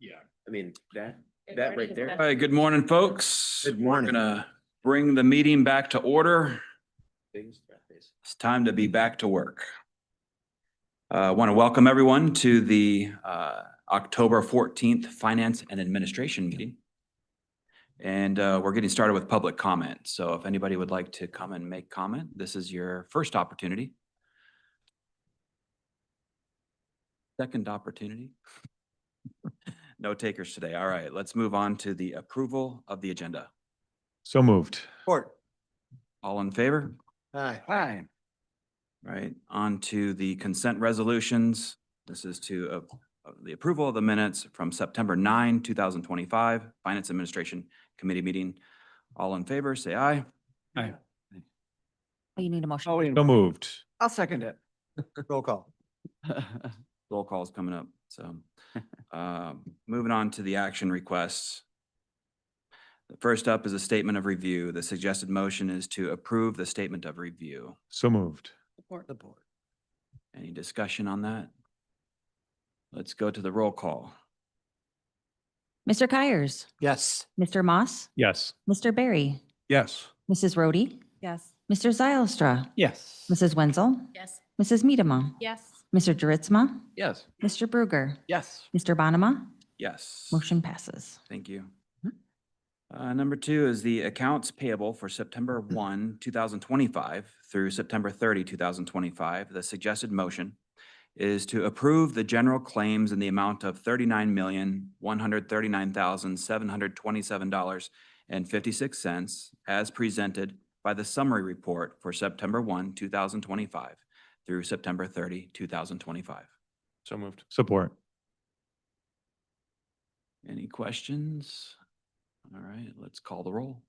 Yeah. I mean, that morning. right there. All right, good morning, folks. Good morning. We're gonna bring the meeting back to order. It's time to be back to work. I want to welcome everyone to the October 14th Finance and Administration meeting. And we're getting started with public comment. So if anybody would like to come and make comment, this is your first opportunity. Second opportunity. No takers today. All right, let's move on to the approval of the agenda. So moved. Support. All in favor? Aye. Aye. Right, on to the consent resolutions. This is to the approval of the minutes from September 9, 2025, Finance Administration Committee meeting. All in favor, say aye. Aye. Oh, you need a motion. So moved. I'll second it. Roll call. Roll call is coming up, so. Moving on to the action requests. The first up is a statement of review. The suggested motion is to approve the statement of review. So moved. Support the board. Any discussion on that? Let's go to the roll call. Mr. Kyers, Yes. Mr. Moss, Yes. Mr. Barry, Yes. Mrs. Rhodey, Yes. Mr. Zylstra, Yes. Mrs. Wenzel, Yes. Mrs. Miedema, Yes. Mr. Juritzma, Yes. Mr. Bruger, Yes. Mr. Bonema, Yes. motion passes. Thank you. Number two is the accounts payable for September 1, 2025 through September 30, 2025. The suggested motion is to approve the general claims in the amount of $39,139,727.56 as presented by the summary report for September 1, 2025 through September 30, 2025. So moved. Support. Any questions? All right, let's call the roll.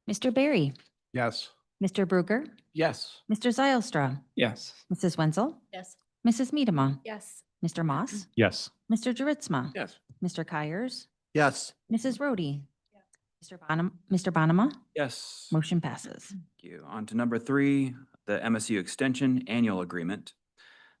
Mr. Barry, Yes. Mr. Bruger, Yes. Mr. Zylstra, Yes. Mrs. Wenzel, Yes. Mrs. Miedema, Yes. Mr. Moss, Yes. Mr. Juritzma, Yes. Mr. Kyers, Yes. Mrs. Rhodey, Mr. Bonema, Yes. motion passes. Thank you. On to number three, the MSU Extension Annual Agreement.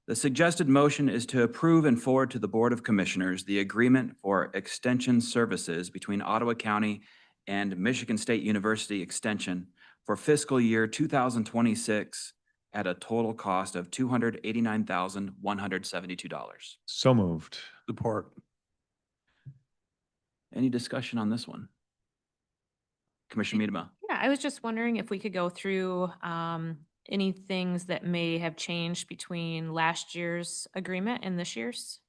The suggested motion is to approve and forward to the Board of Commissioners the agreement for extension services between Ottawa County and Michigan State University Extension for fiscal year 2026 at a total cost of $289,172. So moved. Support. Any discussion on this one? Commissioner Miedema. Yeah, I was just wondering if we could go through any things that may have changed between last year's agreement and this year's.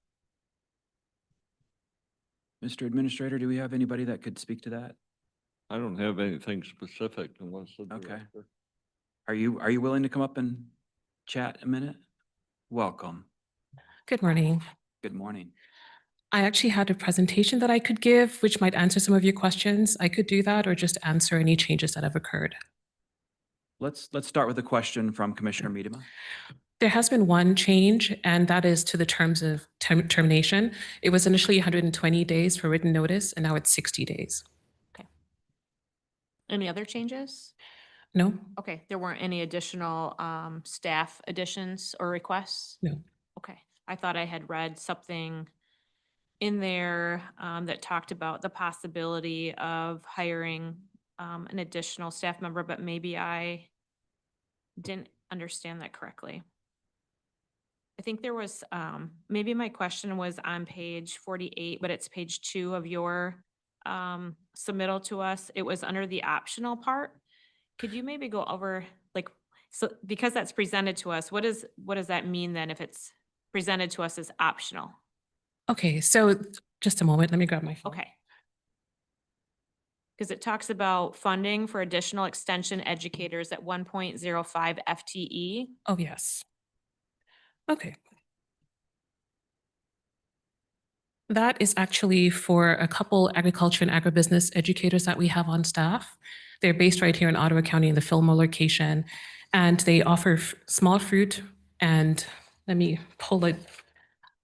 Mr. Administrator, do we have anybody that could speak to that? I don't have anything specific unless. the Okay. director- Are you willing to come up and chat a minute? Welcome. Good morning. Good morning. I actually had a presentation that I could give, which might answer some of your questions. I could do that or just answer any changes that have occurred. Let's start with a question from Commissioner Miedema. There has been one change, and that is to the terms of termination. It was initially 120 days for written notice, and now it's 60 days. Any other changes? No? Okay, there weren't any additional staff additions or requests? No. Okay, I thought I had read something in there that talked about the possibility of hiring an additional staff member, but maybe I didn't understand that correctly. I think there was, maybe my question was on page 48, but it's page 2 of your submittal to us. It was under the optional part. Could you maybe go over, like, so because that's presented to us, what does that mean then if it's presented to us as optional? Okay, so just a moment. Let me grab my phone. Okay. Because it talks about funding for additional extension educators at 1.05 FTE. Oh, yes. Okay. That is actually for a couple agriculture and agribusiness educators that we have on staff. They're based right here in Ottawa County in the Fillmore location, and they offer small fruit. And let me pull it.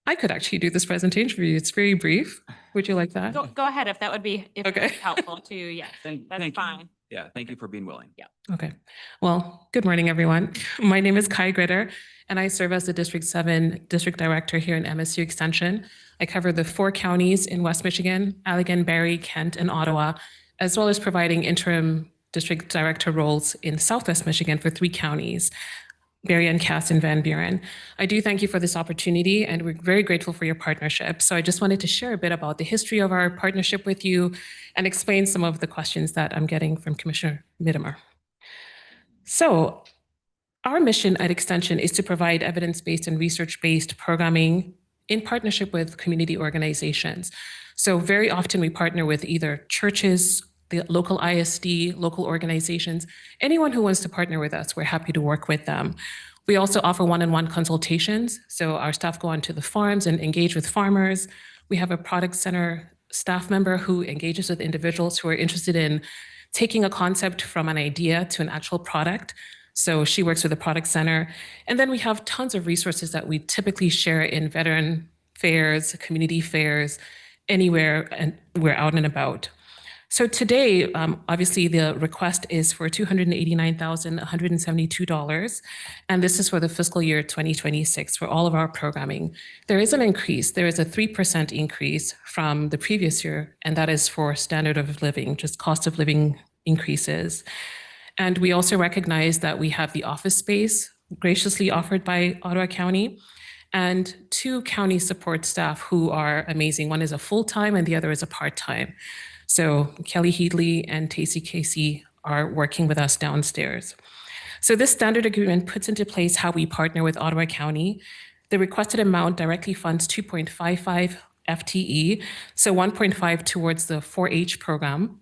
I could actually do this presentation for you. It's very brief. Would you like that? Go ahead if that would be Okay. helpful to you. Yeah, that's Thank you. fine. Yeah, thank you for being willing. Okay. Well, good morning, everyone. My name is Kai Gritter, and I serve as the District 7 District Director here in MSU Extension. I cover the 4 counties in West Michigan, Allegan, Barrie, Kent, and Ottawa, as well as providing interim district director roles in Southwest Michigan for 3 counties, Berrien, Cass, and Van Buren. I do thank you for this opportunity, and we're very grateful for your partnership. So I just wanted to share a bit about the history of our partnership with you and explain some of the questions that I'm getting from Commissioner Mittemer. So our mission at Extension is to provide evidence-based and research-based programming in partnership with community organizations. So very often we partner with either churches, the local ISD, local organizations, anyone who wants to partner with us, we're happy to work with them. We also offer one-on-one consultations. So our staff go onto the farms and engage with farmers. We have a product center staff member who engages with individuals who are interested in taking a concept from an idea to an actual product. So she works with the product center. And then we have tons of resources that we typically share in veteran fairs, community fairs, anywhere, and we're out and about. So today, obviously, the request is for $289,172, and this is for the fiscal year 2026 for all of our programming. There is an increase. There is a 3% increase from the previous year, and that is for standard of living, just cost of living increases. And we also recognize that we have the office space graciously offered by Ottawa County and 2 county support staff who are amazing. One is a full-time and the other is a part-time. So Kelly Headley and Tacey Casey are working with us downstairs. So this standard agreement puts into place how we partner with Ottawa County. The requested amount directly funds 2.55 FTE, so 1.5 towards the 4-H program.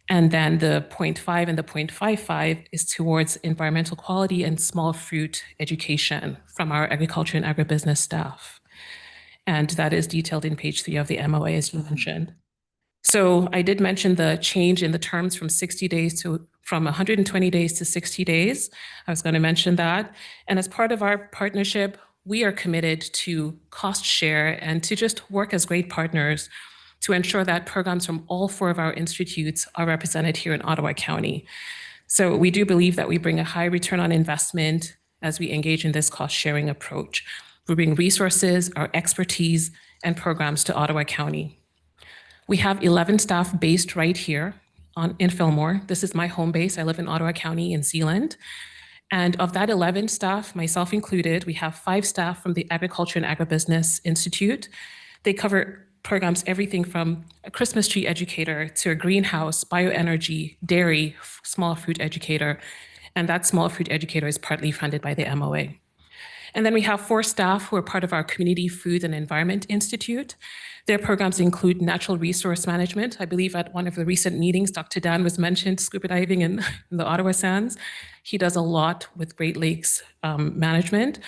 And then the 0.5 and the 0.55 is towards environmental quality and small fruit education from our agriculture and agribusiness staff. And that is detailed in page 3 of the MOA, as you mentioned. So I did mention the change in the terms from 60 days to from 120 days to 60 days. I was going to mention that. And as part of our partnership, we are committed to cost share and to just work as great partners to ensure that programs from all 4 of our institutes are represented here in Ottawa County. So we do believe that we bring a high return on investment as we engage in this cost sharing approach. We bring resources, our expertise, and programs to Ottawa County. We have 11 staff based right here in Fillmore. This is my home base. I live in Ottawa County in Zealand. And of that 11 staff, myself included, we have 5 staff from the Agriculture and Agribusiness Institute. They cover programs everything from a Christmas tree educator to a greenhouse, bioenergy, dairy, small fruit educator. And that small fruit educator is partly funded by the MOA. And then we have 4 staff who are part of our Community Food and Environment Institute. Their programs include natural resource management. I believe at one of the recent meetings, Dr. Dan was mentioned scuba diving in the Ottawa Sands. He does a lot with Great Lakes management.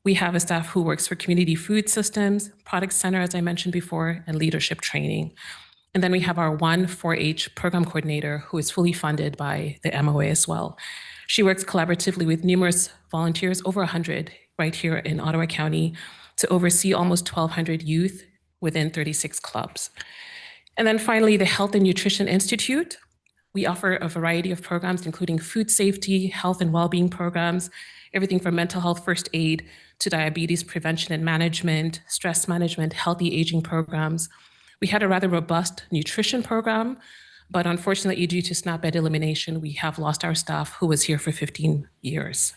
We have a staff who works for community food systems, product center, as I mentioned before, and leadership training. And then we have our 4-H program coordinator who is fully funded by the MOA as well. She works collaboratively with numerous volunteers, over 100 right here in Ottawa County, to oversee almost 1,200 youth within 36 clubs. And then finally, the Health and Nutrition Institute. We offer a variety of programs, including food safety, health and well-being programs, everything from mental health first aid to diabetes prevention and management, stress management, healthy aging programs. We had a rather robust nutrition program, but unfortunately, due to SNAP bed elimination, we have lost our staff who was here for 15 years.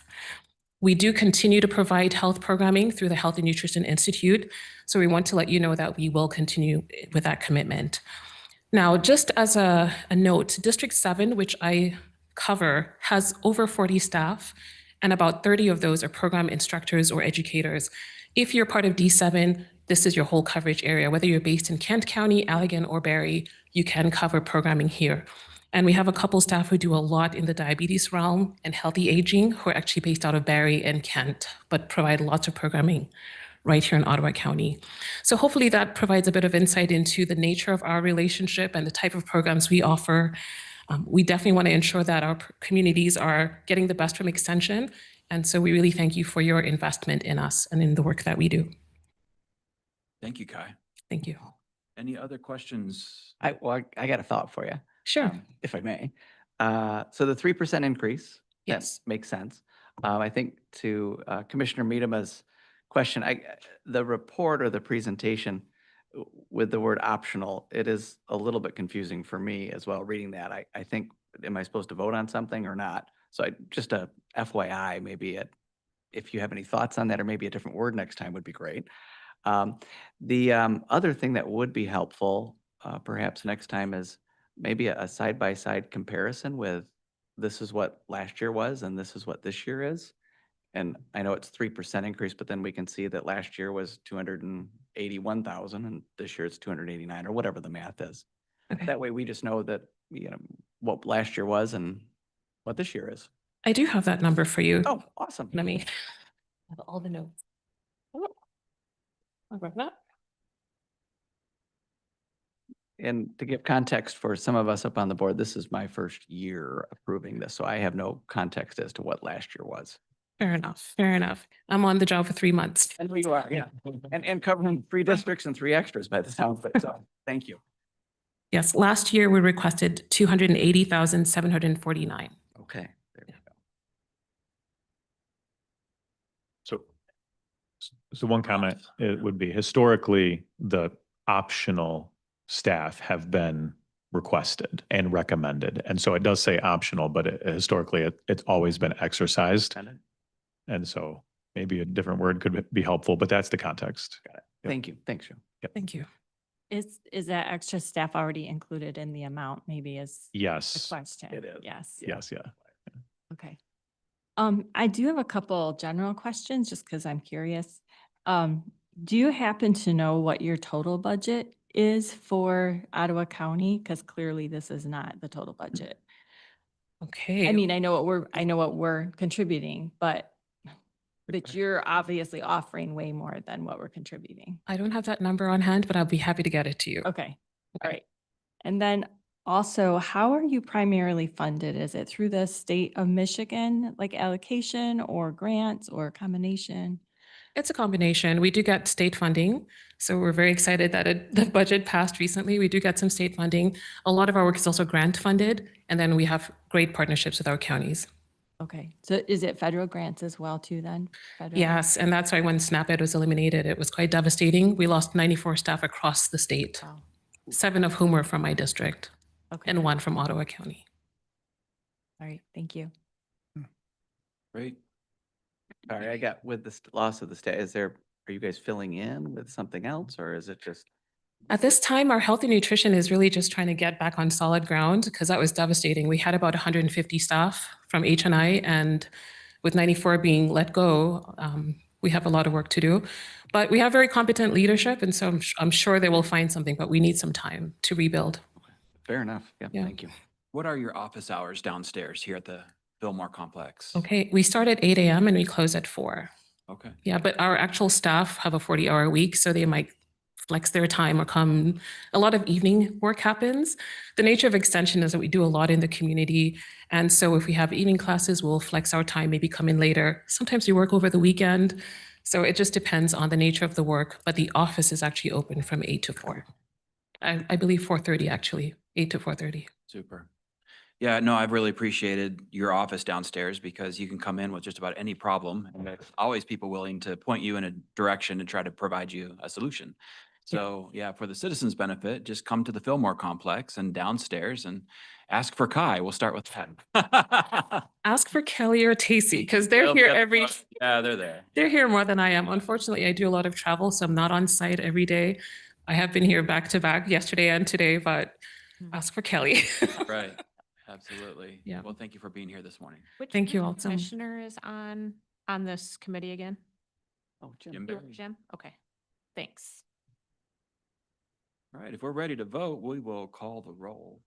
We do continue to provide health programming through the Health and Nutrition Institute, so we want to let you know that we will continue with that commitment. Now, just as a note, District 7, which I cover, has over 40 staff, and about 30 of those are program instructors or educators. If you're part of D7, this is your whole coverage area. Whether you're based in Kent County, Allegan, or Barrie, you can cover programming here. And we have a couple staff who do a lot in the diabetes realm and healthy aging who are actually based out of Barrie and Kent, but provide lots of programming right here in Ottawa County. So hopefully that provides a bit of insight into the nature of our relationship and the type of programs we offer. We definitely want to ensure that our communities are getting the best from Extension. And so we really thank you for your investment in us and in the work that we do. Thank you, Kai. Thank you. Any other questions? I got a thought for you. Sure. If I may. So the 3% increase. that Yes. Makes sense. I think to Commissioner Miedema's question, the report or the presentation with the word optional, it is a little bit confusing for me as well, reading that. I think, am I supposed to vote on something or not? So just a FYI, maybe if you have any thoughts on that, or maybe a different word next time would be great. The other thing that would be helpful, perhaps next time, is maybe a side-by-side comparison with this is what last year was and this is what this year is. And I know it's 3% increase, but then we can see that last year was 281,000 and this year it's 289, or whatever the math is. Okay. That way we just know that, what last year was and what this year is. I do have that number for you. Oh, awesome. Let me have all the notes. I'll grab that. And to give context for some of us up on the board, this is my first year approving this, so I have no context as to what last year was. Fair enough. Fair enough. I'm on the job for 3 months. And you are, yeah. And covering 3 districts and 3 extras by the sound of it, so thank you. Yes, last year we requested 280,749. Okay, there we go. So one comment, it would be historically, the optional staff have been requested and recommended. And so it does say optional, but historically it's always been exercised. And so maybe a different word could be helpful, but that's the context. Got it. Thank you. Thanks, Joe. Thank you. Is that extra staff already included in the amount, maybe is the Yes, question? It is. Yes. yes, yeah. Okay. I do have a couple general questions just because I'm curious. Do you happen to know what your total budget is for Ottawa County? Because clearly this is not the total budget. Okay. I mean, I know what we're contributing, but you're obviously offering way more than what we're contributing. I don't have that number on hand, but I'll be happy to get it to you. Okay, all right. And then also, how are you primarily funded? Is it through the state of Michigan, like allocation or grants or combination? It's a combination. We do get state funding. So we're very excited that the budget passed recently. We do get some state funding. A lot of our work is also grant funded. And then we have great partnerships with our counties. Okay, so is it federal grants as well too then? Federal? Yes, and that's why when SNAP-Ed was eliminated, it was quite devastating. We lost 94 staff across the state, Wow. 7 of whom were from my district Okay, and 1 from Ottawa County. all right, thank you. Great. Sorry, I got with the loss of the state, are you guys filling in with something else, or is it just? At this time, our health and nutrition is really just trying to get back on solid ground because that was devastating. We had about 150 staff from HNI, and with 94 being let go, we have a lot of work to do. But we have very competent leadership, and so I'm sure they will find something, but we need some time to rebuild. Fair enough. Yeah, Yeah. thank you. What are your office hours downstairs here at the Fillmore Complex? Okay, we start at 8 a.m. and we close at 4. Okay. Yeah, but our actual staff have a 40-hour week, so they might flex their time or come. A lot of evening work happens. The nature of extension is that we do a lot in the community. And so if we have evening classes, we'll flex our time, maybe come in later. Sometimes we work over the weekend. So it just depends on the nature of the work. But the office is actually open from 8 to 4. I believe 4:30 actually, 8 to 4:30. Super. Yeah, no, I've really appreciated your office downstairs because you can come in with just about any problem. And there's always people willing to point you in a direction and try to provide you a solution. So yeah, for the citizens' benefit, just come to the Fillmore Complex and downstairs and ask for Kai. We'll start with that. Ask for Kelly or Tacey because they're here every. Yeah, they're there. They're here more than I am. Unfortunately, I do a lot of travel, so I'm not on site every day. I have been here back to back yesterday and today, but ask for Kelly. Right. Absolutely. Yeah. Well, thank you for being here this morning. Thank you all so much. Commissioner is on this committee again? Oh, Jim Jim. Barry. Jim? Okay, thanks. All right, if we're ready to vote, we will call the roll.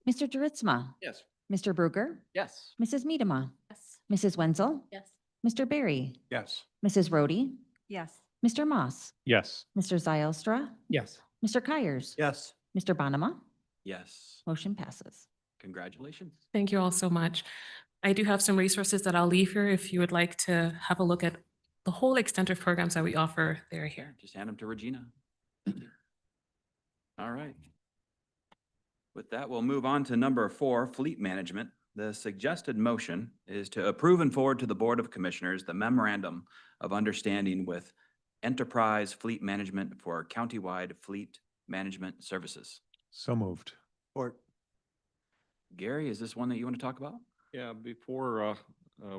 Mr. Dritzma, Yes. Mr. Bruger, Yes. Mrs. Miedema, Yes. Mrs. Wenzel, Yes. Mr. Barry, Yes. Mrs. Rhodey, Yes. Mr. Moss, Yes. Mr. Zylstra, Yes. Mr. Kyers, Yes. Mr. Bonema, Yes. motion passes. Congratulations. Thank you all so much. I do have some resources that I'll leave here if you would like to have a look at the whole extent of programs that we offer. They're here. Just hand them to Regina. All right. With that, we'll move on to number 4, fleet management. The suggested motion is to approve and forward to the Board of Commissioners the memorandum of understanding with Enterprise Fleet Management for countywide fleet management services. So moved. Gary, is this one that you want to talk about? Yeah, before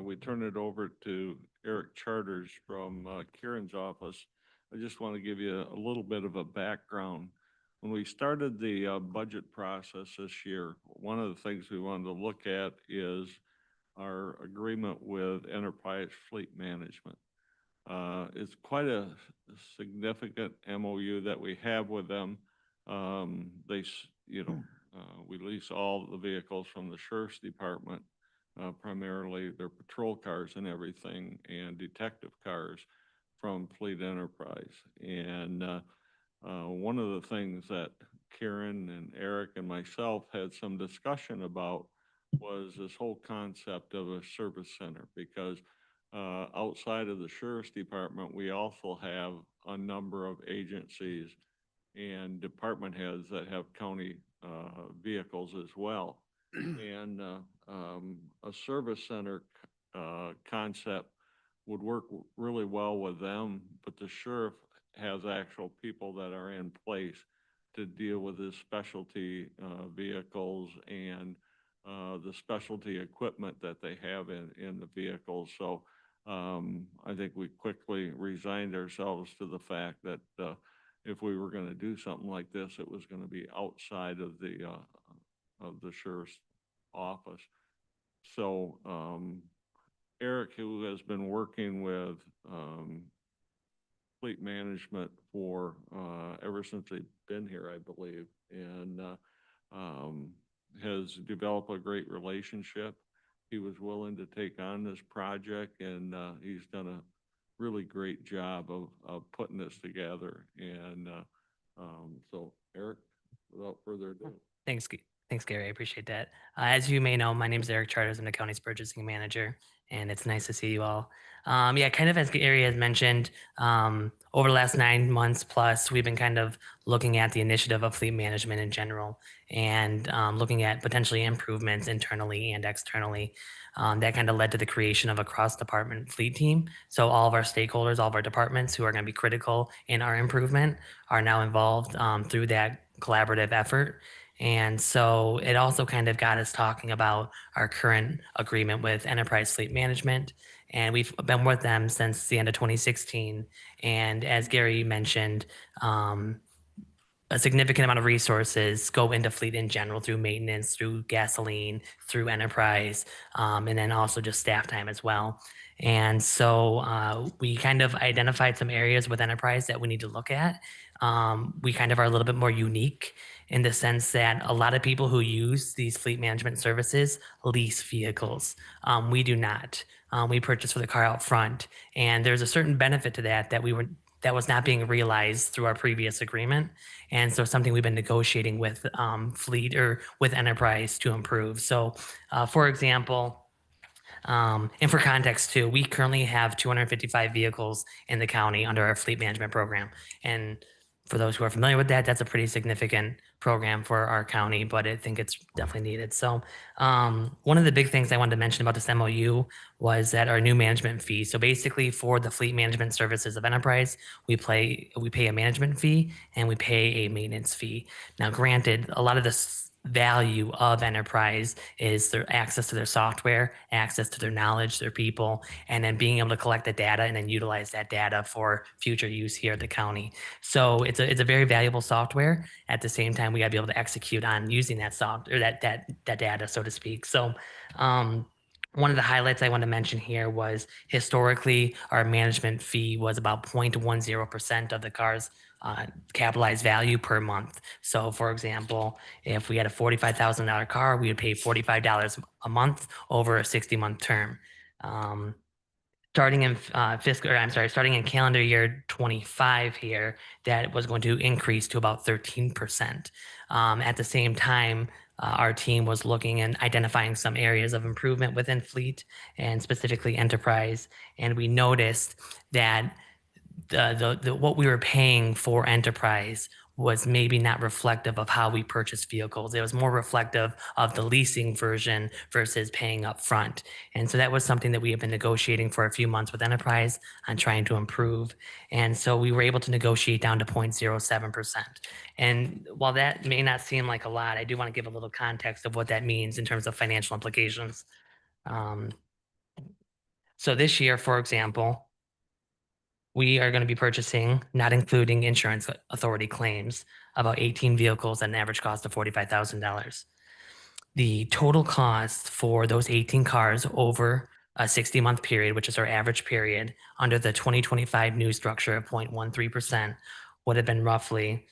we turn it over to Eric Charters from Kieran's office, I just want to give you a little bit of a background. When we started the budget process this year, one of the things we wanted to look at is our agreement with Enterprise Fleet Management. It's quite a significant MOU that we have with them. We lease all the vehicles from the Sheriff's Department, primarily their patrol cars and everything, and detective cars from Fleet Enterprise. And one of the things that Karen and Eric and myself had some discussion about was this whole concept of a service center, because outside of the Sheriff's Department, we also have a number of agencies and department heads that have county vehicles as well. And a service center concept would work really well with them, but the sheriff has actual people that are in place to deal with his specialty vehicles and the specialty equipment that they have in the vehicles. So I think we quickly resigned ourselves to the fact that if we were going to do something like this, it was going to be outside of the sheriff's office. So Eric, who has been working with fleet management for ever since they've been here, I believe, and has developed a great relationship. He was willing to take on this project, and he's done a really great job of putting this together. And so, Eric, without further ado. Thanks, Gary. I appreciate that. As you may know, my name is Eric Charters. I'm the county's purchasing manager, and it's nice to see you all. Yeah, kind of as Gary has mentioned, over the last 9 months plus, we've been kind of looking at the initiative of fleet management in general, and looking at potentially improvements internally and externally. That kind of led to the creation of a cross-department fleet team. So all of our stakeholders, all of our departments who are going to be critical in our improvement are now involved through that collaborative effort. And so it also kind of got us talking about our current agreement with Enterprise Fleet Management. And we've been with them since the end of 2016. And as Gary mentioned, a significant amount of resources go into fleet in general through maintenance, through gasoline, through enterprise, and then also just staff time as well. And so we kind of identified some areas with enterprise that we need to look at. We kind of are a little bit more unique in the sense that a lot of people who use these fleet management services lease vehicles. We do not. We purchase for the car out front, and there's a certain benefit to that was not being realized through our previous agreement. And so something we've been negotiating with fleet or with enterprise to improve. So for example, and for context too, we currently have 255 vehicles in the county under our fleet management program. And for those who are familiar with that, that's a pretty significant program for our county, but I think it's definitely needed. So one of the big things I wanted to mention about this MOU was that our new management fee. So basically for the fleet management services of enterprise, we pay a management fee and we pay a maintenance fee. Now, granted, a lot of this value of enterprise is their access to their software, access to their knowledge, their people, and then being able to collect the data and then utilize that data for future use here at the county. So it's a very valuable software. At the same time, we got to be able to execute on using that software, that data, so to speak. So one of the highlights I want to mention here was historically our management fee was about 0.10% of the car's capitalized value per month. So for example, if we had a $45,000 car, we would pay $45 a month over a 60-month term. Starting in starting in calendar year 25 here, that was going to increase to about 13%. At the same time, our team was looking and identifying some areas of improvement within fleet and specifically enterprise. And we noticed that what we were paying for enterprise was maybe not reflective of how we purchase vehicles. It was more reflective of the leasing version versus paying up front. And so that was something that we have been negotiating for a few months with Enterprise on trying to improve. And so we were able to negotiate down to 0.07%. And while that may not seem like a lot, I do want to give a little context of what that means in terms of financial implications. So this year, for example, we are going to be purchasing, not including insurance authority claims, about 18 vehicles at an average cost of $45,000. The total cost for those 18 cars over a 60-month period, which is our average period, under the 2025 new structure of 0.13%, would have been roughly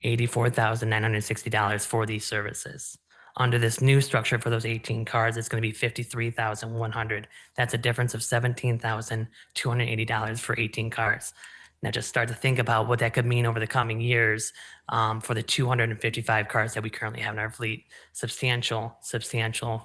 $84,960 for these services. Under this new structure for those 18 cars, it's going to be $53,100. That's a difference of $17,280 for 18 cars. Now just start to think about what that could mean over the coming years for the 255 cars that we currently have in our fleet. Substantial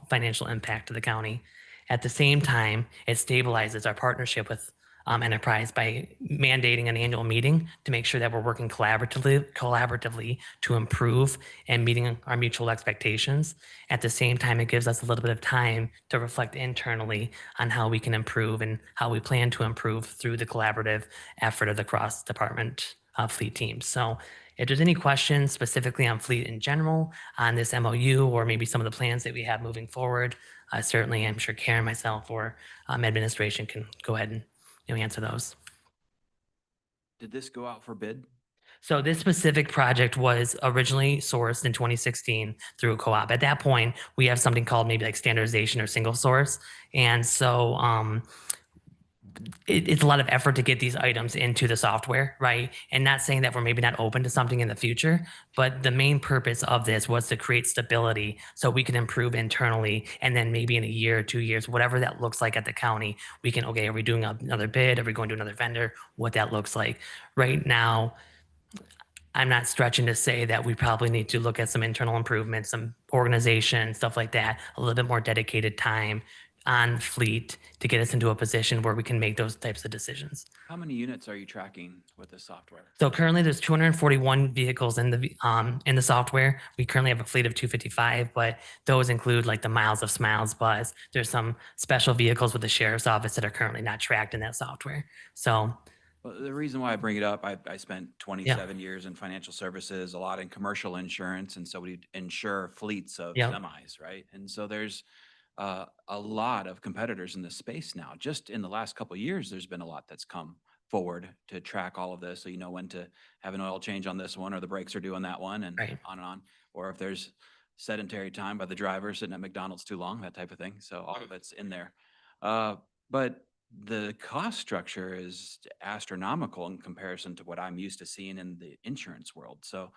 financial impact to the county. At the same time, it stabilizes our partnership with Enterprise by mandating an annual meeting to make sure that we're working collaboratively to improve and meeting our mutual expectations. At the same time, it gives us a little bit of time to reflect internally on how we can improve and how we plan to improve through the collaborative effort of the cross-department fleet teams. So if there's any questions specifically on fleet in general, on this MOU, or maybe some of the plans that we have moving forward, certainly I'm sure Karen, myself, or administration can go ahead and answer those. Did this go out for bid? So this specific project was originally sourced in 2016 through a co-op. At that point, we have something called maybe like standardization or single source. And so it's a lot of effort to get these items into the software, right? And not saying that we're maybe not open to something in the future, but the main purpose of this was to create stability so we can improve internally. And then maybe in a year or 2 years, whatever that looks like at the county, we can, okay, are we doing another bid? Are we going to another vendor? What that looks like. Right now, I'm not stretching to say that we probably need to look at some internal improvements, some organization, stuff like that, a little bit more dedicated time on fleet to get us into a position where we can make those types of decisions. How many units are you tracking with this software? So currently there's 241 vehicles in the software. We currently have a fleet of 255, but those include like the Miles of Smiles bus. There's some special vehicles with the sheriff's office that are currently not tracked in that software. So Well, the reason why I bring it up, I spent 27 years in financial services, a lot in commercial insurance, and so we insure fleets of Yeah. semis, right? And so there's a lot of competitors in this space now. Just in the last couple of years, there's been a lot that's come forward to track all of this, so you know when to have an oil change on this one, or the brakes are due on that one, and Right. on and on. Or if there's sedentary time by the driver sitting at McDonald's too long, that type of thing. So all of it's in there. But the cost structure is astronomical in comparison to what I'm used to seeing in the insurance world. So,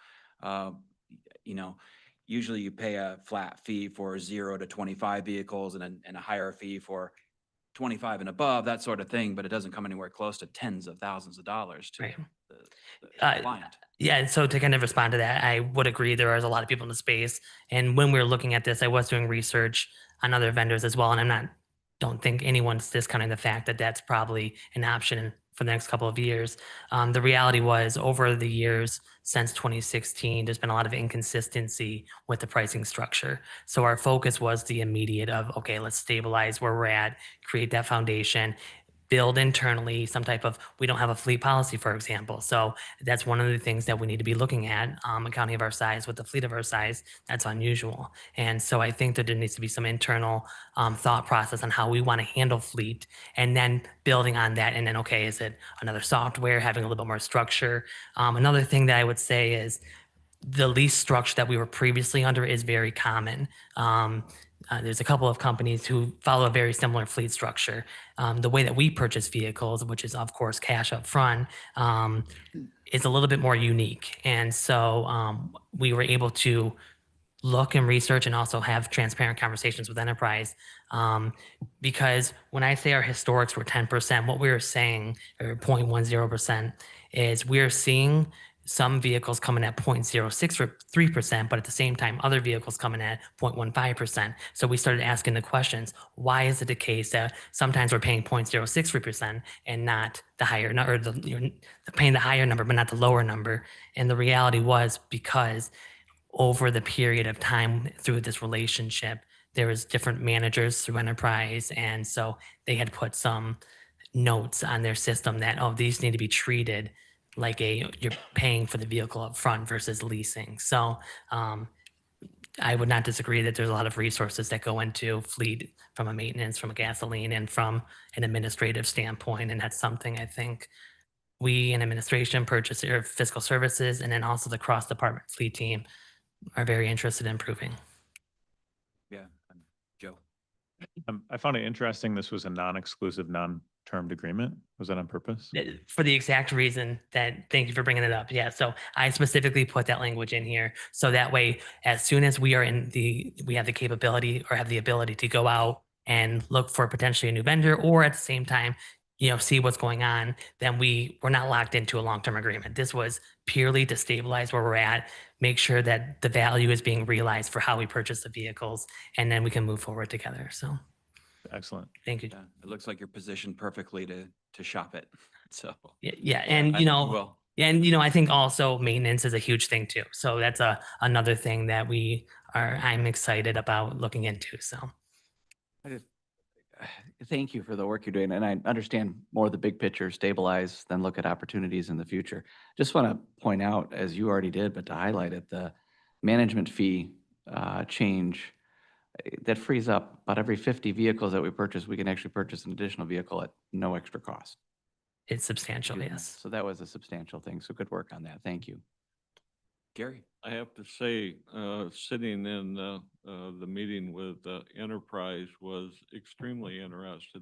you know, usually you pay a flat fee for 0 to 25 vehicles and a higher fee for 25 and above, that sort of thing, but it doesn't come anywhere close to tens of thousands of dollars to Right. the client. Yeah, and so to kind of respond to that, I would agree there is a lot of people in the space. And when we were looking at this, I was doing research on other vendors as well. And don't think anyone's discounting the fact that that's probably an option for the next couple of years. The reality was over the years since 2016, there's been a lot of inconsistency with the pricing structure. So our focus was the immediate of, okay, let's stabilize where we're at, create that foundation, build internally some type of, we don't have a fleet policy, for example. So that's one of the things that we need to be looking at. A county of our size with a fleet of our size, that's unusual. And so I think that there needs to be some internal thought process on how we want to handle fleet, and then building on that. And then, okay, is it another software, having a little bit more structure? Another thing that I would say is the lease structure that we were previously under is very common. There's a couple of companies who follow a very similar fleet structure. The way that we purchase vehicles, which is of course cash up front, is a little bit more unique. And so we were able to look and research and also have transparent conversations with Enterprise. Because when I say our historics were 10%, what we were saying, or 0.10%, is we're seeing some vehicles coming at 0.063%, but at the same time, other vehicles coming at 0.15%. So we started asking the questions, why is it the case that sometimes we're paying 0.063% and not the higher, or paying the higher number, but not the lower number? And the reality was because over the period of time through this relationship, there was different managers through enterprise. And so they had put some notes on their system that, oh, these need to be treated like you're paying for the vehicle up front versus leasing. So I would not disagree that there's a lot of resources that go into fleet from a maintenance, from a gasoline, and from an administrative standpoint. And that's something I think we in administration, purchaser, fiscal services, and then also the cross department fleet team are very interested in improving. Yeah, Joe. I found it interesting. This was a non-exclusive, non-termed agreement. Was that on purpose? For the exact reason that, thank you for bringing it up. Yeah, so I specifically put that language in here. So that way, as soon as we have the capability or have the ability to go out and look for potentially a new vendor, or at the same time, see what's going on, then we're not locked into a long-term agreement. This was purely to stabilize where we're at, make sure that the value is being realized for how we purchase the vehicles, and then we can move forward together. So Excellent. thank you. Yeah, it looks like you're positioned perfectly to shop it. So Yeah, and I think you will. and I think also maintenance is a huge thing too. So that's another thing that I'm excited about looking into. So I just, thank you for the work you're doing, and I understand more of the big picture, stabilize, then look at opportunities in the future. Just want to point out, as you already did, but to highlight it, the management fee change, that frees up about every 50 vehicles that we purchase, we can actually purchase an additional vehicle at no extra cost. it's substantial, yes. So that was a substantial thing, so good work on that, thank you. Gary. I have to say, sitting in the meeting with Enterprise was extremely interested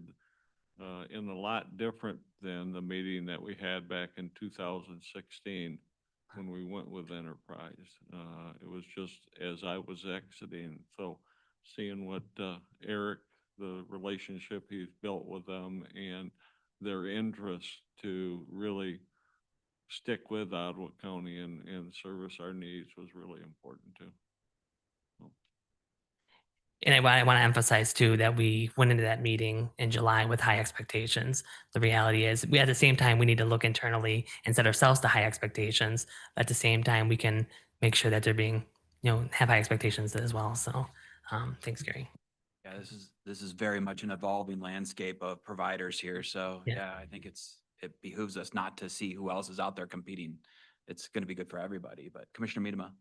in a lot different than the meeting that we had back in 2016 when we went with Enterprise. It was just as I was exiting. So seeing what Eric, the relationship he's built with them and their interest to really stick with Ottawa County and service our needs was really important too. And I want to emphasize too that we went into that meeting in July with high expectations. The reality is, at the same time, we need to look internally and set ourselves to high expectations. At the same time, we can make sure that they're being, have high expectations as well. So, thanks, Gary. Yeah, this is very much an evolving landscape of providers here. So Yeah. yeah, I think it behooves us not to see who else is out there competing. It's going to be good for everybody. But Commissioner Miedema.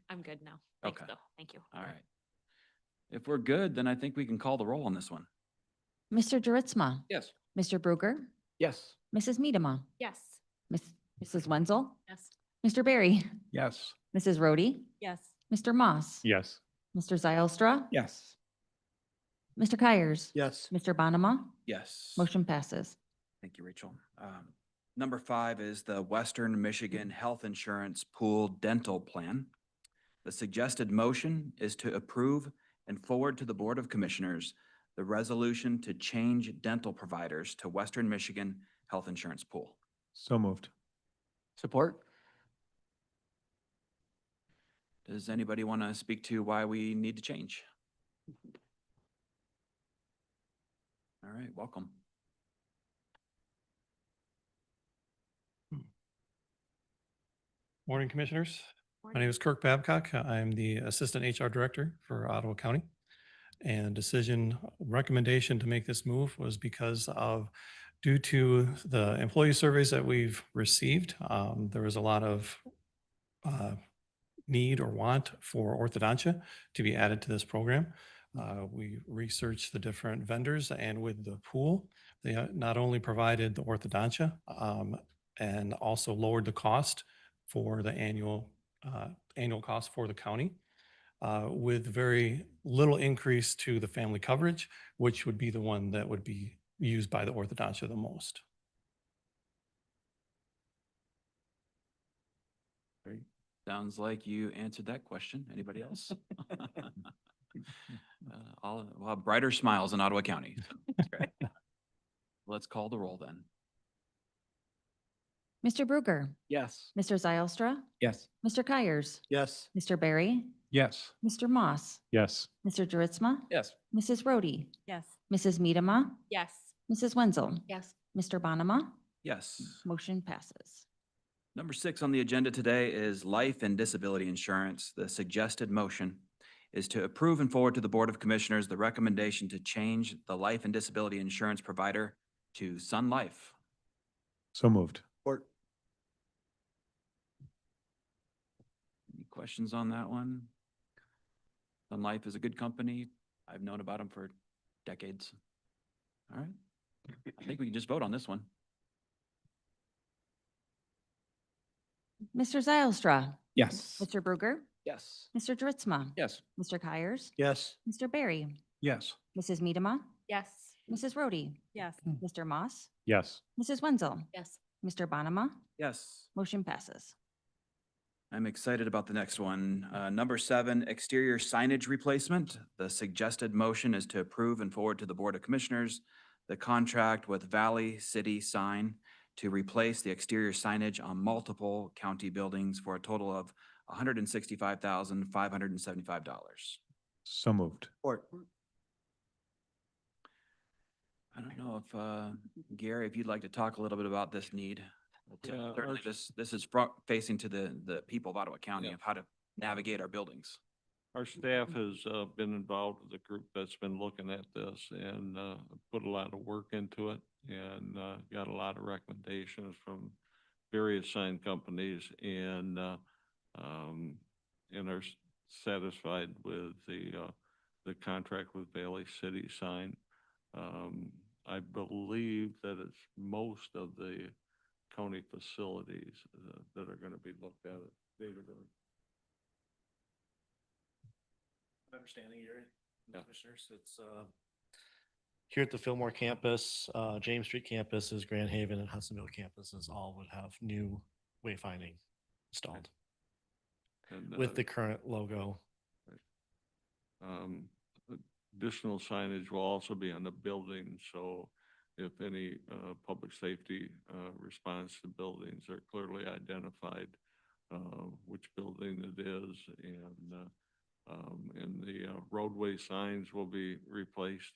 I'm good now. Thanks, Okay. though. Thank you. All right. If we're good, then I think we can call the roll on this one. Mr. Juritzma, Yes. Mr. Bruger, Yes. Mrs. Miedema, Yes. Mrs. Wenzel, Yes. Mr. Barry, Yes. Mrs. Rhodey, Yes. Mr. Moss, Yes. Mr. Zylstra, Yes. Mr. Kyers, Yes. Mr. Bonema, Yes. motion passes. Thank you, Rachel. Number 5 is the Western Michigan Health Insurance Pool Dental Plan. The suggested motion is to approve and forward to the Board of Commissioners the resolution to change dental providers to Western Michigan Health Insurance Pool. So moved. Support? Does anybody want to speak to why we need to change? All right, welcome. Morning, Commissioners. My Morning. name is Kirk Babcock. I'm the Assistant HR Director for Ottawa County. And recommendation to make this move was because of, due to the employee surveys that we've received, there was a lot of need or want for orthodontia to be added to this program. We researched the different vendors, and with the pool, they not only provided the orthodontia and also lowered the cost for the annual cost for the county, with very little increase to the family coverage, which would be the one that would be used by the orthodontia the most. Great. Sounds like you answered that question. Anybody else? We'll have brighter smiles in Ottawa County. So that's great. Let's call the roll then. Mr. Bruegger, Yes. Mr. Zylstra, Yes. Mr. Kyers, Yes. Mr. Barry, Yes. Mr. Moss, Yes. Mr. Dritzma, Yes. Mrs. Rhodey, Yes. Mrs. Medema, Yes. Mrs. Wenzel, Yes. Mr. Bonema, Yes. motion passes. Number 6 on the agenda today is life and disability insurance. The suggested motion is to approve and forward to the Board of Commissioners the recommendation to change the life and disability insurance provider to Sun Life. So moved. Any questions on that one? Sun Life is a good company. I've known about them for decades. All right. I think we can just vote on this one. Mr. Zylstra, Yes. Mr. Bruegger, Yes. Mr. Dritzma, Yes. Mr. Kyers, Yes. Mr. Barry, Yes. Mrs. Medema, Yes. Mrs. Rhodey, Yes. Mr. Moss, Yes. Mrs. Wenzel, Yes. Mr. Bonema, Yes. motion passes. I'm excited about the next one. Number 7, exterior signage replacement. The suggested motion is to approve and forward to the Board of Commissioners the contract with Valley City Sign to replace the exterior signage on multiple county buildings for a total of $165,575. So moved. I don't know if, Gary, if you'd like to talk a little bit about this need. Yeah, Certainly, our- this is facing to the people of Ottawa County Yeah. of how to navigate our buildings. Our staff has been involved with the group that's been looking at this and put a lot of work into it and got a lot of recommendations from various sign companies and are satisfied with the contract with Valley City Sign. I believe that it's most of the county facilities that are going to be looked at. Understanding, Gary, Yeah. commissioners, it's here at the Fillmore campus, James Street campuses, Grand Haven and Hudsonville campuses all would have new wayfinding installed And, with the current logo. additional signage will also be on the building, so if any public safety response to buildings are clearly identified, which building it is, and the roadway signs will be replaced.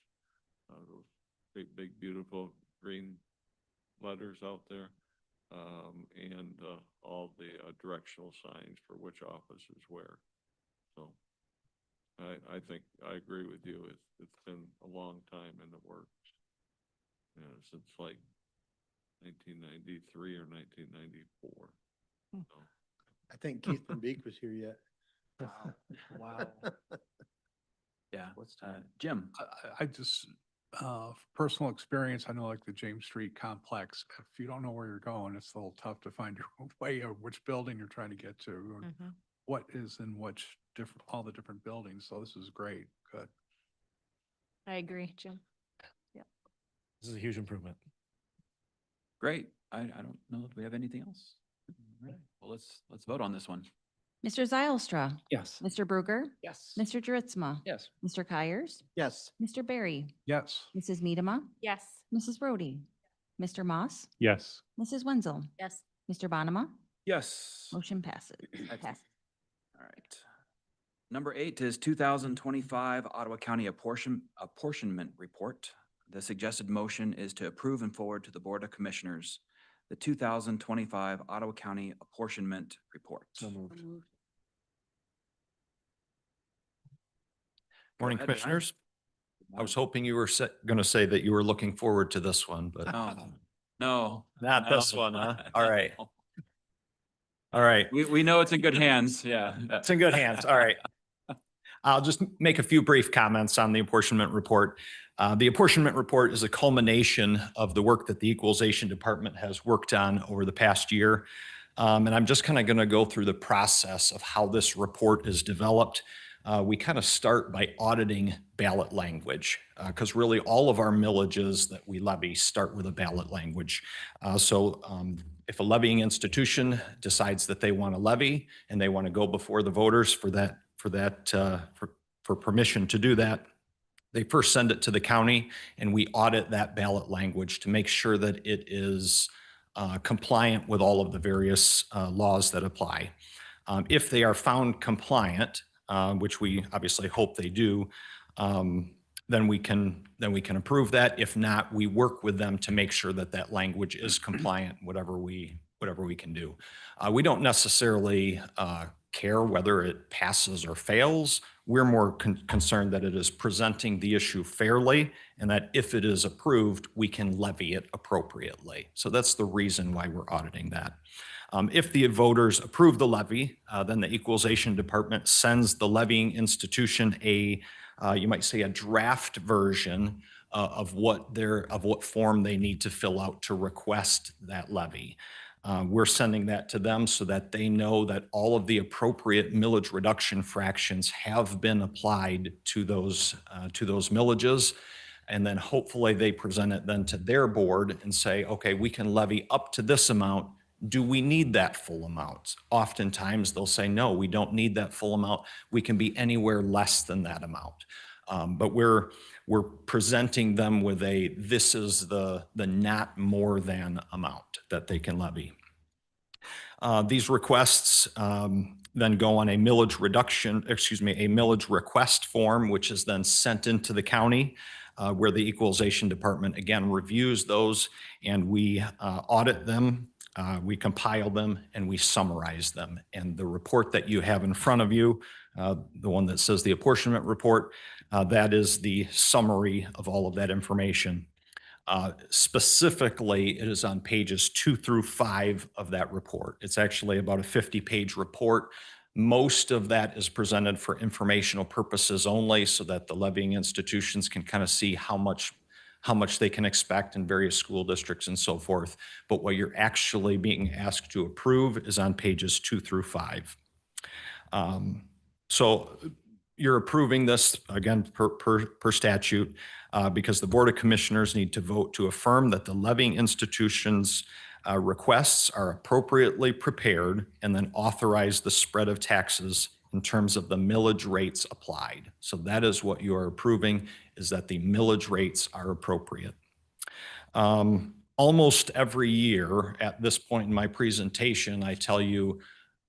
Those big, beautiful green letters out there, and all the directional signs for which offices where. So I think I agree with you. It's been a long time in the works. Since like 1993 or 1994. So, I think Keith from Beek was here yet. Wow. Yeah. Jim? I just, personal experience, I know like the James Street complex, if you don't know where you're going, it's a little tough to find your way or which building you're trying to get to, or Mhm. what is in which different, all the different buildings. So this is great. Good. I agree, Jim. This is a huge improvement. Great. I don't know if we have anything else. All right. Well, let's vote on this one. Mr. Zylstra, Yes. Mr. Bruegger, Yes. Mr. Dritzma, Yes. Mr. Kyers, Yes. Mr. Barry, Yes. Mrs. Medema, Yes. Mrs. Rhodey, Mr. Moss, Yes. Mrs. Wenzel, Yes. Mr. Bonema, Yes. motion passes. Passes. All right. Number 8 is 2025 Ottawa County apportionment report. The suggested motion is to approve and forward to the Board of Commissioners the 2025 Ottawa County apportionment report. So moved. Morning, ahead, Ryan. Commissioners. I was hoping you were going to say that you were looking forward to this one, but No. not this one, huh? All right. All right. We know it's in good hands. Yeah. It's in good hands. All right. I'll just make a few brief comments on the apportionment report. The apportionment report is a culmination of the work that the Equalization Department has worked on over the past year. And I'm just kind of going to go through the process of how this report is developed. We kind of start by auditing ballot language because really all of our millages that we levy start with a ballot language. If a levying institution decides that they want to levy and they want to go before the voters for permission to do that, they first send it to the county and we audit that ballot language to make sure that it is compliant with all of the various laws that apply. If they are found compliant, which we obviously hope they do, then we can approve that. If not, we work with them to make sure that that language is compliant, whatever we can do. We don't necessarily care whether it passes or fails. We're more concerned that it is presenting the issue fairly, and that if it is approved, we can levy it appropriately. So that's the reason why we're auditing that. If the voters approve the levy, then the equalization department sends the levying institution you might say a draft version of what form they need to fill out to request that levy. We're sending that to them so that they know that all of the appropriate millage reduction fractions have been applied to those millages. And then hopefully they present it then to their board and say, okay, we can levy up to this amount. Do we need that full amount? Oftentimes they'll say, no, we don't need that full amount. We can be anywhere less than that amount. But we're presenting them with this is the not more than amount that they can levy. These requests then go on a millage request form, which is then sent into the county, where the equalization department again reviews those, and we audit them. We compile them and we summarize them. And the report that you have in front of you, the one that says the apportionment report, that is the summary of all of that information. Specifically, it is on pages 2 through 5 of that report. It's actually about a 50-page report. Most of that is presented for informational purposes only, so that the levying institutions can kind of see how much they can expect in various school districts and so forth. But what you're actually being asked to approve is on pages 2 through 5. So you're approving this, again, per statute, because the Board of Commissioners need to vote to affirm that the levying institutions' requests are appropriately prepared and then authorize the spread of taxes in terms of the millage rates applied. So that is what you are approving, is that the millage rates are appropriate. Almost every year at this point in my presentation, I tell you,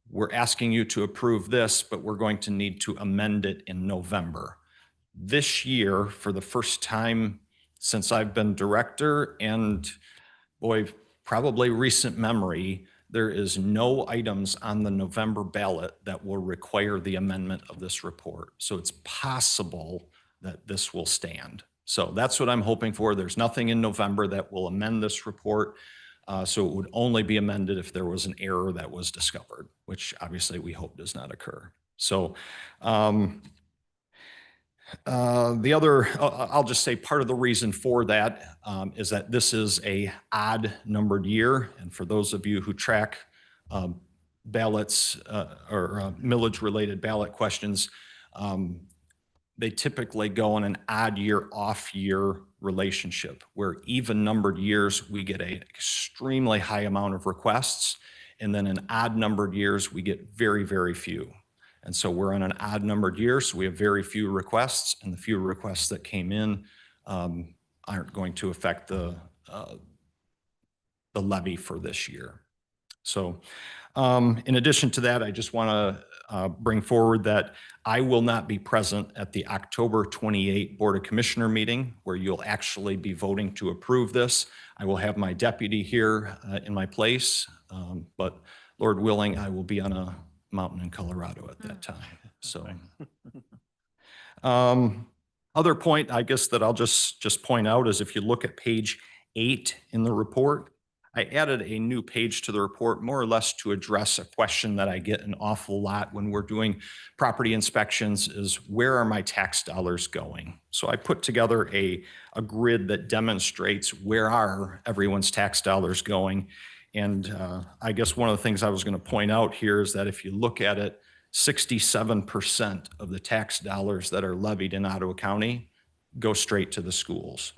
we're asking you to approve this, but we're going to need to amend it in November. This year, for the first time since I've been director, and boy, probably recent memory, there is no items on the November ballot that will require the amendment of this report. So it's possible that this will stand. So that's what I'm hoping for. There's nothing in November that will amend this report. So it would only be amended if there was an error that was discovered, which obviously we hope does not occur. So I'll just say part of the reason for that is that this is a odd numbered year. And for those of you who track ballots or millage related ballot questions, they typically go on an odd year, off year relationship, where even numbered years, we get an extremely high amount of requests. And then in odd numbered years, we get very, very few. And so we're on an odd numbered year, so we have very few requests, and the few requests that came in aren't going to affect the levy for this year. So in addition to that, I just want to bring forward that I will not be present at the October 28 Board of Commissioner meeting, where you'll actually be voting to approve this. I will have my deputy here in my place, but Lord willing, I will be on a mountain in Colorado at that time. So other point, I guess, that I'll just point out is if you look at page 8 in the report, I added a new page to the report more or less to address a question that I get an awful lot when we're doing property inspections is, where are my tax dollars going? So I put together a grid that demonstrates where are everyone's tax dollars going. And I guess one of the things I was going to point out here is that if you look at it, 67% of the tax dollars that are levied in Ottawa County go straight to the schools.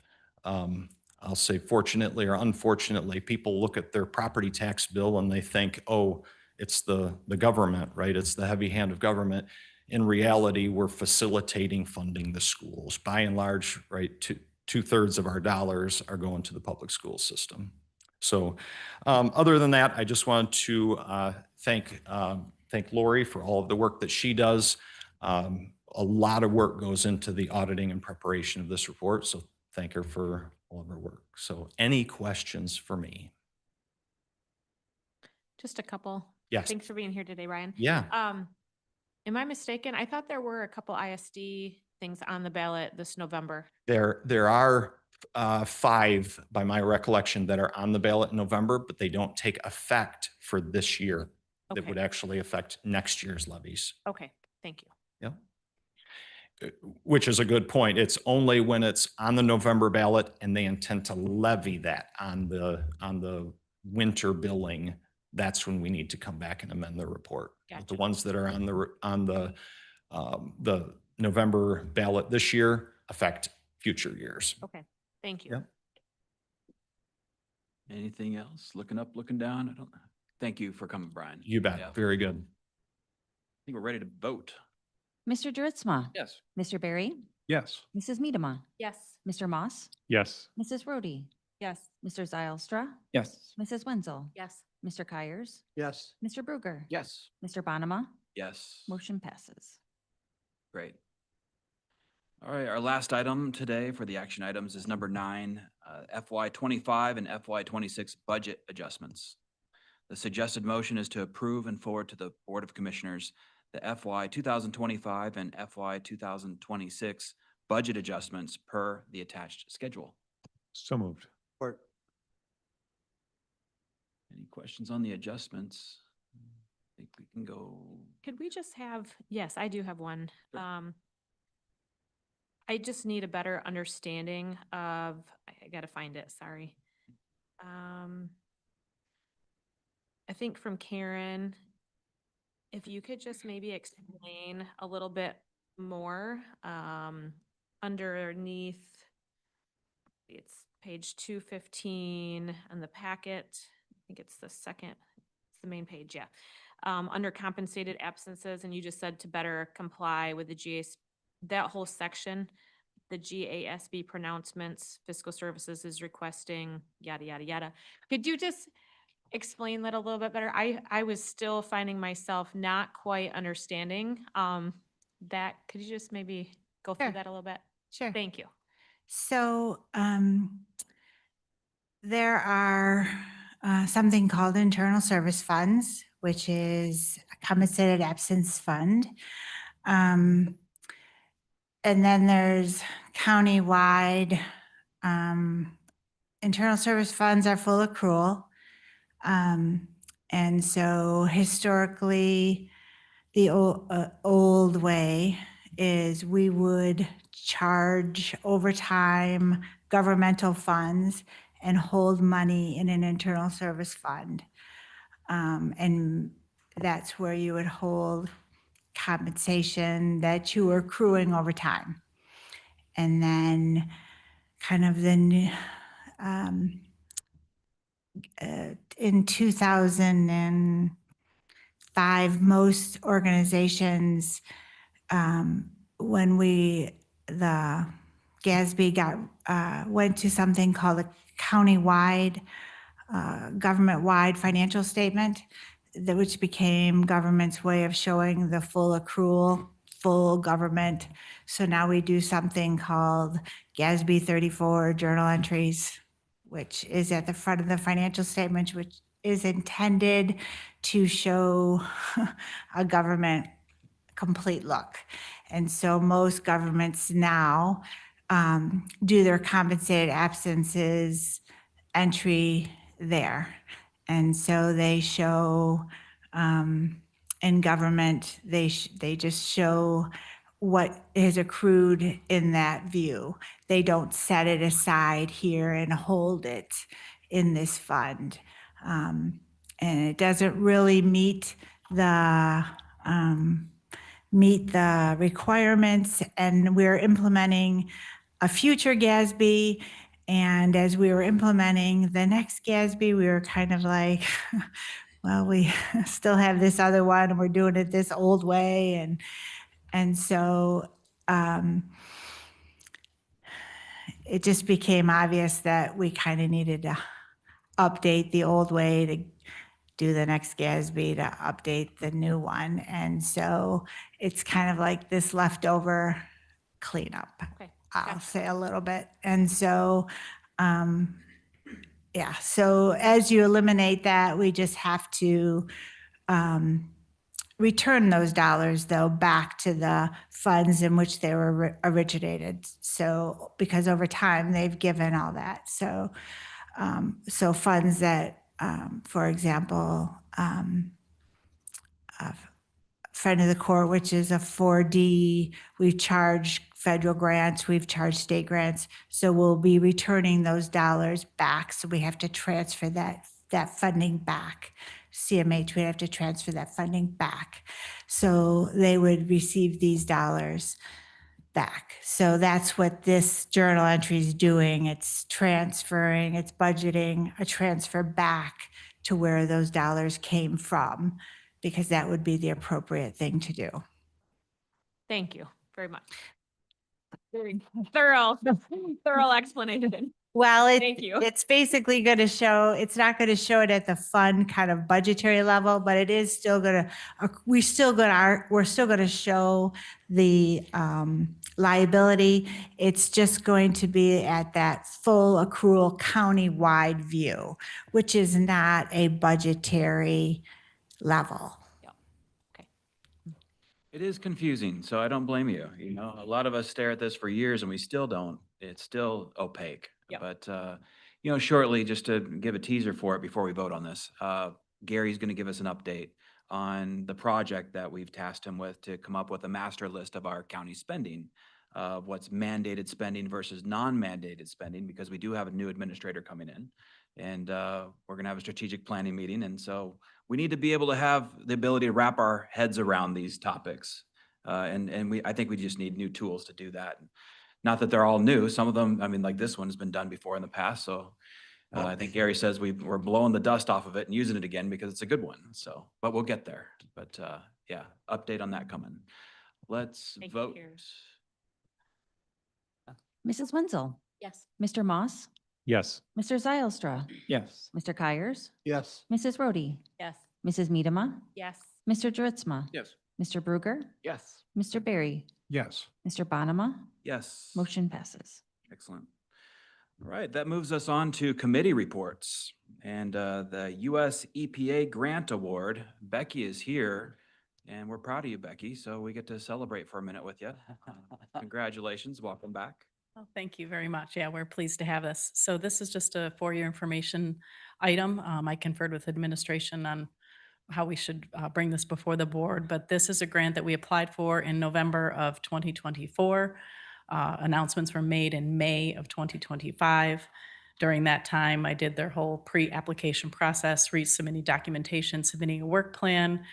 I'll say fortunately or unfortunately, people look at their property tax bill and they think, oh, it's the government, right? It's the heavy hand of government. In reality, we're facilitating funding the schools. By and large, right, two-thirds of our dollars are going to the public school system. So other than that, I just wanted to thank Lori for all of the work that she does. A lot of work goes into the auditing and preparation of this report, so thank her for all of her work. So any questions for me? Just a couple. Yes. Thanks for being here today, Ryan. Yeah. Am I mistaken? I thought there were a couple ISD things on the ballot this November. There are 5, by my recollection, that are on the ballot in November, but they don't take effect for this year. That Okay. would actually affect next year's levies. Okay, thank you. Yep. Which is a good point. It's only when it's on the November ballot and they intend to levy that on the winter billing, that's when we need to come back and amend the report. But the Gotcha. ones that are on the November ballot this year affect future years. Okay, thank you. Yep. Anything else? Looking up, looking down? I don't. Thank you for coming, Brian. You bet. Yeah. I Very good. think we're ready to vote. Mr. Dritzma? Yes. Mr. Barry? Yes. Mrs. Medema? Yes. Mr. Moss? Yes. Mrs. Rhodey? Yes. Mr. Zylstra? Yes. Mrs. Wenzel? Yes. Mr. Kyers? Yes. Mr. Bruegger? Yes. Mr. Bonema? Yes. Motion passes. Great. All right, our last item today for the action items is number 9, FY25 and FY26 budget adjustments. The suggested motion is to approve and forward to the Board of Commissioners the FY 2025 and FY 2026 budget adjustments per the attached schedule. So moved. Support. Any questions on the adjustments? I think we can go. Could we just have, yes, I do have one. I just need a better understanding of, I gotta find it, sorry. I think from Karen, if you could just maybe explain a little bit more, underneath, it's page 215 on the packet. I think it's the second, it's the main page, yeah. Under compensated absences, and you just said to better comply with the GAS, that whole section, the GASB pronouncements, fiscal services is requesting, yada, yada, yada. Could you just explain that a little bit better? I was still finding myself not quite understanding that. Could you just maybe go through Sure. that a little bit? Sure. Thank you. So there are something called internal service funds, which is a compensated absence fund. And then there's countywide internal service funds are full accrual. And so historically, the old way is we would charge overtime governmental funds and hold money in an internal service fund. And that's where you would hold compensation that you were accruing over time. And then kind of the in 2005, most organizations, when the GASB went to something called a countywide, government-wide financial statement, which became government's way of showing the full accrual, full government. So now we do something called GASB 34 journal entries, which is at the front of the financial statement, which is intended to show a government complete look. And so most governments now do their compensated absences entry there. And so they show, in government, they just show what is accrued in that view. They don't set it aside here and hold it in this fund. And it doesn't really meet the requirements, and we're implementing a future GASB. And as we were implementing the next GASB, we were kind of like, well, we still have this other one and we're doing it this old way. And so it just became obvious that we kind of needed update the old way to do the next GASB to update the new one. And so it's kind of like this leftover cleanup, Okay, I'll gotcha. say a little bit. And so, yeah, so as you eliminate that, we just have to return those dollars though back to the funds in which they were originated. So because over time they've given all that. So so funds that, for example, friend of the court, which is a 4D, we've charged federal grants, we've charged state grants. So we'll be returning those dollars back. So we have to transfer that funding back. CMH would have to transfer that funding back. So they would receive these dollars back. So that's what this journal entry is doing. It's transferring, it's budgeting a transfer back to where those dollars came from, because that would be the appropriate thing to do. Thank you very much. Very thorough explanation. Well, Thank you. it's basically going to show, it's not going to show it at the fund kind of budgetary level, but it is still going to, we're still going to show the liability. It's just going to be at that full accrual county-wide view, which is not a budgetary level. It is confusing, so I don't blame you. You know, a lot of us stare at this for years and we still don't. It's still opaque. Yep. But, you know, shortly, just to give a teaser for it before we vote on this, Gary's going to give us an update on the project that we've tasked him with to come up with a master list of our county spending, of what's mandated spending versus non-mandated spending, because we do have a new administrator coming in. And we're going to have a strategic planning meeting. And so we need to be able to have the ability to wrap our heads around these topics. And I think we just need new tools to do that. Not that they're all new. Some of them, I mean, like this one has been done before in the past. So I think Gary says we're blowing the dust off of it and using it again because it's a good one. So, but we'll get there. But yeah, update on that coming. Let's Thank you, vote. Gary. Mrs. Wenzel, Yes. Mr. Moss, Yes. Mr. Zylstra, Yes. Mr. Kyers, Yes. Mrs. Rhodey, Yes. Mrs. Medema, Yes. Mr. Dritzma, Yes. Mr. Bruger, Yes. Mr. Barry, Yes. Mr. Bonema, Yes. motion passes. Excellent. All right, that moves us on to committee reports. And the US EPA Grant Award, Becky is here, and we're proud of you, Becky, so we get to celebrate for a minute with you. Congratulations, welcome back. Oh, thank you very much. Yeah, we're pleased to have this. So this is just a for your information item. I conferred with administration on how we should bring this before the board, but this is a grant that we applied for in November of 2024. Announcements were made in May of 2025. During that time, I did their whole pre-application process, resubmitting documentation, submitting a work plan.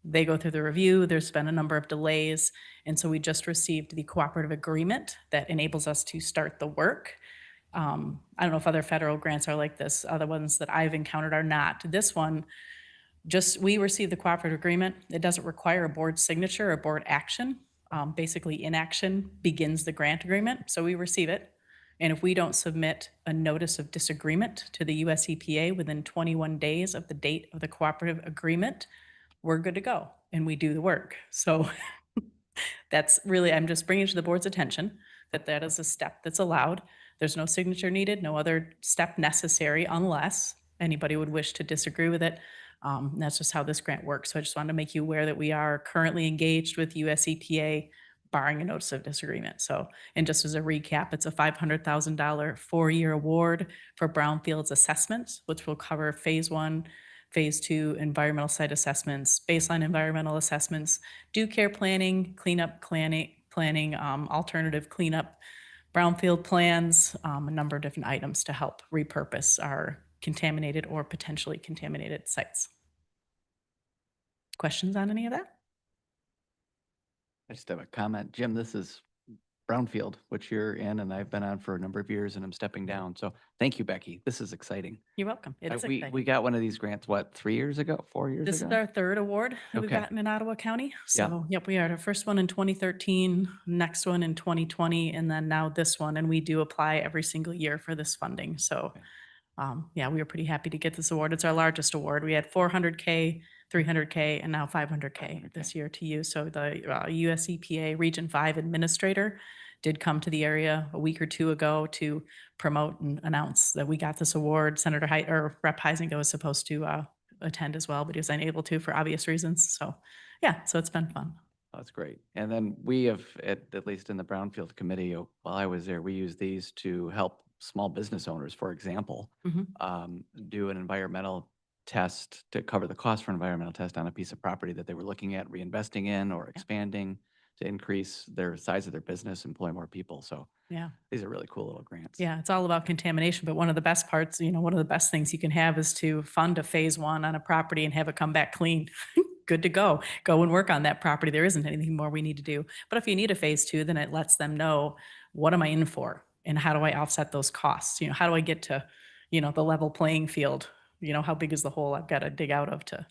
They go through the review. There's been a number of delays. And so we just received the cooperative agreement that enables us to start the work. I don't know if other federal grants are like this. Other ones that I've encountered are not. This one, we received the cooperative agreement. It doesn't require a board signature or board action. Basically, inaction begins the grant agreement. So we receive it. And if we don't submit a notice of disagreement to the US EPA within 21 days of the date of the cooperative agreement, we're good to go and we do the work. So that's really, I'm just bringing to the board's attention that that is a step that's allowed. There's no signature needed, no other step necessary unless anybody would wish to disagree with it. That's just how this grant works. So I just wanted to make you aware that we are currently engaged with US EPA, barring a notice of disagreement. So, and just as a recap, it's a $500,000 four-year award for brownfields assessments, which will cover phase 1, phase 2 environmental site assessments, baseline environmental assessments, due care planning, cleanup planning, alternative cleanup, brownfield plans, a number of different items to help repurpose our contaminated or potentially contaminated sites. Questions on any of that? I just have a comment. Jim, this is Brownfield, which you're in and I've been on for a number of years and I'm stepping down. So thank you, Becky. This is exciting. You're welcome. It is We exciting. got one of these grants, what, 3 years ago, 4 years This ago? is our third award that we've Okay. gotten in Ottawa County. Yeah. So, yep, we had our first one in 2013, next one in 2020, and then now this one. And we do apply every single year for this funding. So, Yeah, we were pretty happy to get this award. It's our largest award. We had 400K, 300K, and now 500K this year to use. So the US EPA Region 5 Administrator did come to the area a week or two ago to promote and announce that we got this award. Rep Heisinger was supposed to attend as well, but he was unable to for obvious reasons. So yeah, so it's been fun. That's great. And then we have, at least in the Brownfield Committee, while I was there, we use these to help small business owners, for example, do an environmental test to cover the cost for an environmental test on a piece of property that they were looking at reinvesting in or expanding to increase their size of their business, employ more people. So Yeah. these are really cool little grants. Yeah, it's all about contamination, but one of the best parts, one of the best things you can have is to fund a phase one on a property and have it come back clean. Good to go. Go and work on that property. There isn't anything more we need to do. But if you need a phase two, then it lets them know, what am I in for? And how do I offset those costs? How do I get to, the level playing field? How big is the hole I've got to dig out of to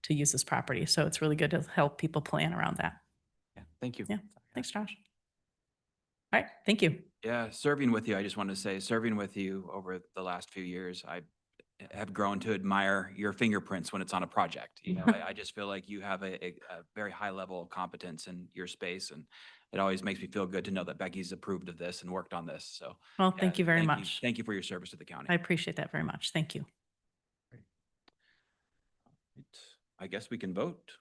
use this property? So it's really good to help people plan around that. Yeah, thank you. Yeah, thanks, Josh. All right, thank you. Yeah, serving with you, I just want to say, serving with you over the last few years, I have grown to admire your fingerprints when it's on a project. I just feel like you have a very high level of competence in your space, and it always makes me feel good to know that Becky's approved of this and worked on this. So, Well, thank you very much. Thank you for your service to the county. I appreciate that very much. Thank you. I guess we can vote.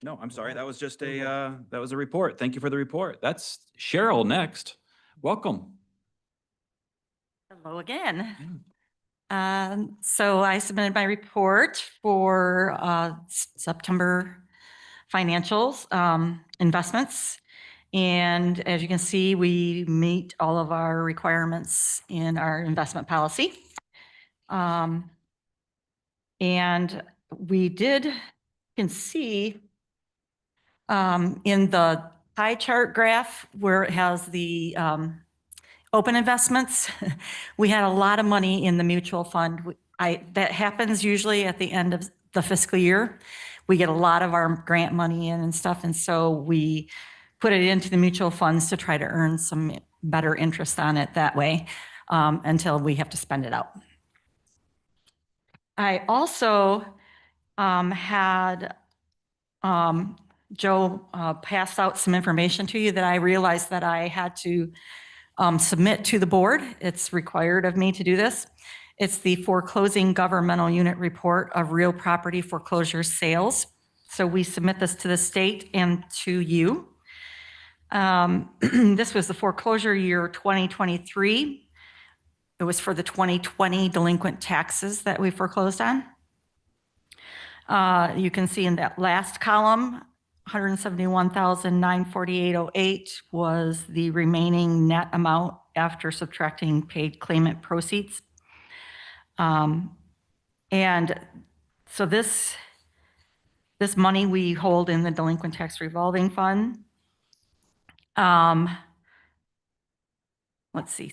No, I'm sorry. That was just that was a report. Thank you for the report. That's Cheryl next. Welcome. Hello again. So I submitted my report for September financials, investments. And as you can see, we meet all of our requirements in our investment policy. And we you can see in the pie chart graph where it has the open investments, we had a lot of money in the mutual fund. That happens usually at the end of the fiscal year. We get a lot of our grant money in and stuff, and so we put it into the mutual funds to try to earn some better interest on it that way until we have to spend it out. I also had Joe pass out some information to you that I realized that I had to submit to the board. It's required of me to do this. It's the foreclosing governmental unit report of real property foreclosure sales. So we submit this to the state and to you. This was the foreclosure year 2023. It was for the 2020 delinquent taxes that we foreclosed on. You can see in that last column, $171,948.08 was the remaining net amount after subtracting paid claimant proceeds. And so this money we hold in the delinquent tax revolving fund. Let's see.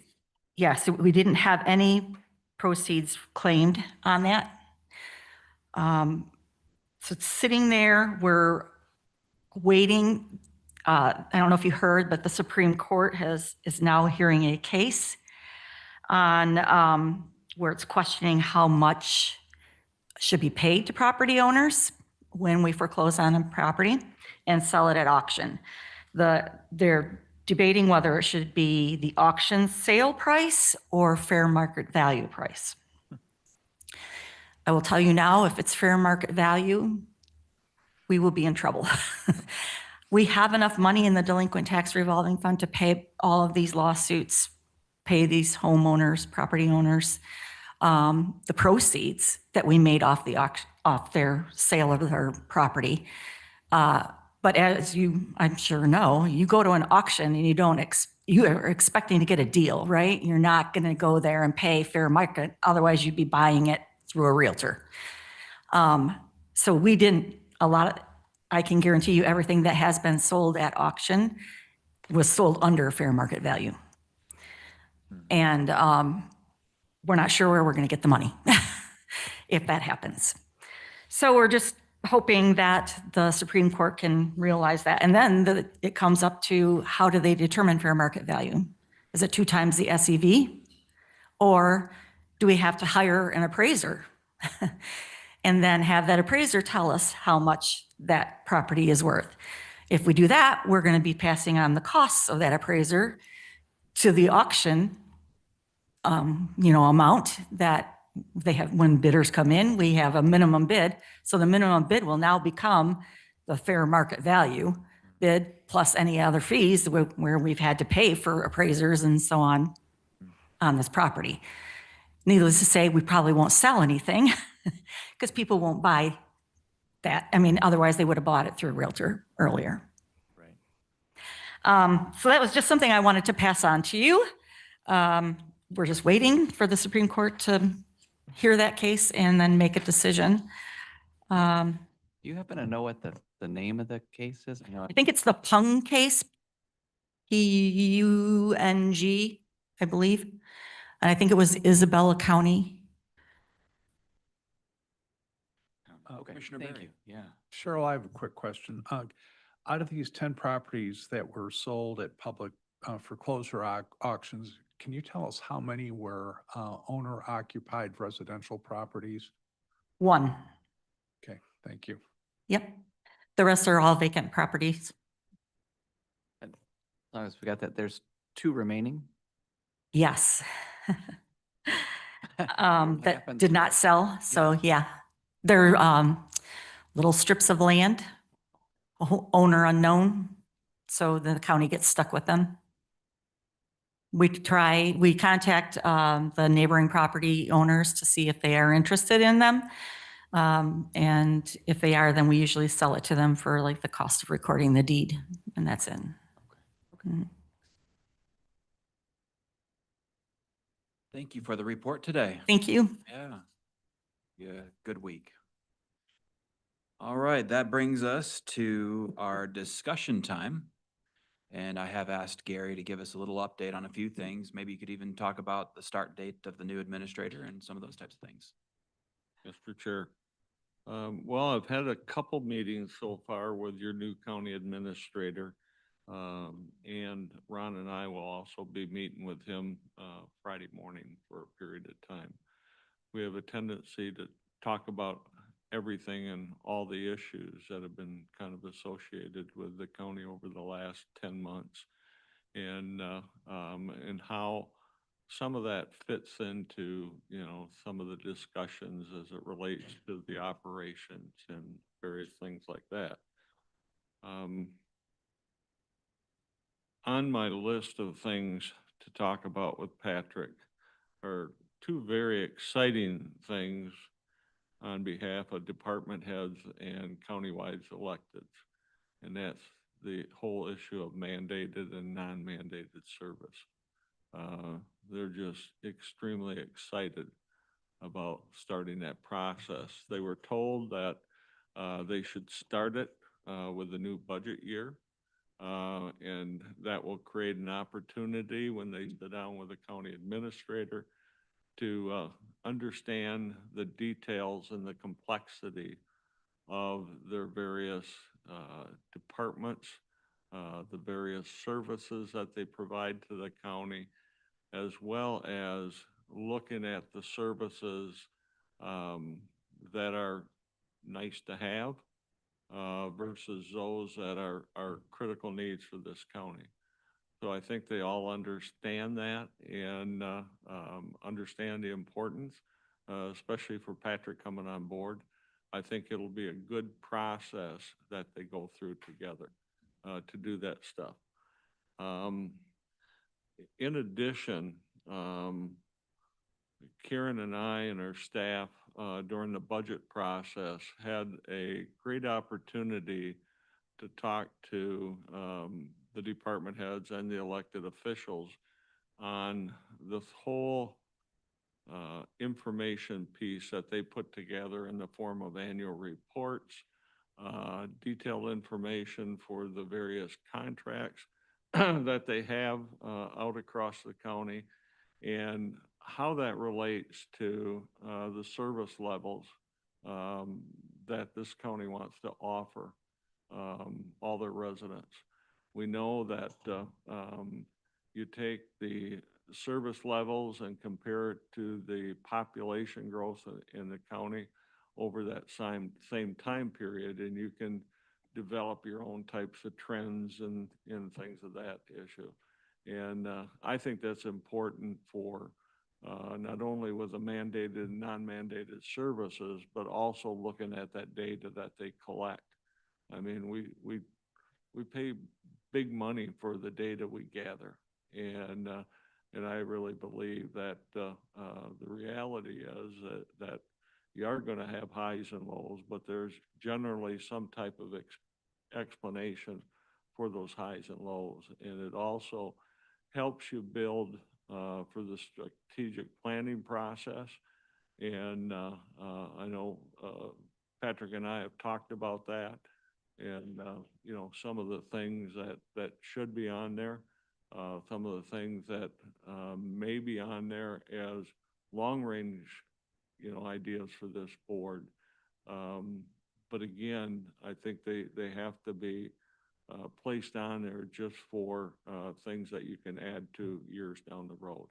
Yeah, so we didn't have any proceeds claimed on that. So it's sitting there. We're waiting. I don't know if you heard, but the Supreme Court is now hearing a case on where it's questioning how much should be paid to property owners when we foreclose on a property and sell it at auction. They're debating whether it should be the auction sale price or fair market value price. I will tell you now, if it's fair market value, we will be in trouble. We have enough money in the delinquent tax revolving fund to pay all of these lawsuits, pay these homeowners, property owners, the proceeds that we made off their sale of their property. But as you, I'm sure know, you go to an auction and you are expecting to get a deal, right? You're not going to go there and pay fair market. Otherwise, you'd be buying it through a realtor. So we didn't, I can guarantee you everything that has been sold at auction was sold under fair market value. And we're not sure where we're going to get the money if that happens. So we're just hoping that the Supreme Court can realize that. And then it comes up to, how do they determine fair market value? Is it 2 times the SEV? Or do we have to hire an appraiser? And then have that appraiser tell us how much that property is worth. If we do that, we're going to be passing on the costs of that appraiser to the auction, amount that they have. When bidders come in, we have a minimum bid. So the minimum bid will now become the fair market value bid plus any other fees where we've had to pay for appraisers and so on this property. Needless to say, we probably won't sell anything because people won't buy that. I mean, otherwise they would have bought it through a realtor earlier. Right. So that was just something I wanted to pass on to you. We're just waiting for the Supreme Court to hear that case and then make a decision. Do you happen to know what the name of the case is? I think it's the Pung case, Pung, I believe. And I think it was Isabella County. Okay, Commissioner thank Berry. you. Yeah. Cheryl, I have a quick question. Out of these 10 properties that were sold at public foreclosure auctions, can you tell us how many were owner occupied residential properties? 1. Okay, thank you. Yep. The rest are all vacant properties. As long as we got that, there's 2 remaining. Yes. That happens did not to- sell. So yeah, they're little strips of land, owner unknown. So the county gets stuck with them. We contact the neighboring property owners to see if they are interested in them. And if they are, then we usually sell it to them for like the cost of recording the deed, and that's it. Mm. Thank you for the report today. Thank you. Yeah. Yeah, good week. All right, that brings us to our discussion time. And I have asked Gary to give us a little update on a few things. Maybe you could even talk about the start date of the new administrator and some of those types of things. Mr. Chair. Well, I've had a couple meetings so far with your new county administrator. And Ron and I will also be meeting with him Friday morning for a period of time. We have a tendency to talk about everything and all the issues that have been kind of associated with the county over the last 10 months. And how some of that fits into, some of the discussions as it relates to the operations and various things like that. On my list of things to talk about with Patrick are 2 very exciting things on behalf of department heads and countywide electeds. And that's the whole issue of mandated and non-mandated service. They're just extremely excited about starting that process. They were told that they should start it with the new budget year. And that will create an opportunity when they sit down with the county administrator to understand the details and the complexity of their various departments, the various services that they provide to the county, as well as looking at the services that are nice to have versus those that are critical needs for this county. So I think they all understand that and understand the importance, especially for Patrick coming on board. I think it'll be a good process that they go through together to do that stuff. In addition, Karen and I and our staff during the budget process had a great opportunity to talk to the department heads and the elected officials on this whole information piece that they put together in the form of annual reports, detailed information for the various contracts that they have out across the county, and how that relates to the service levels that this county wants to offer all their residents. We know that you take the service levels and compare it to the population growth in the county over that same time period, and you can develop your own types of trends and things of that issue. And I think that's important for not only with the mandated and non-mandated services, but also looking at that data that they collect. I mean, we pay big money for the data we gather, and I really believe that the reality is that you are going to have highs and lows, but there's generally some type of explanation for those highs and lows, and it also helps you build for the strategic planning process. And I know Patrick and I have talked about that, and you know, some of the things that should be on there, some of the things that may be on there as long range, you know, ideas for this board. But again, I think they have to be placed on there just for things that you can add to years down the road.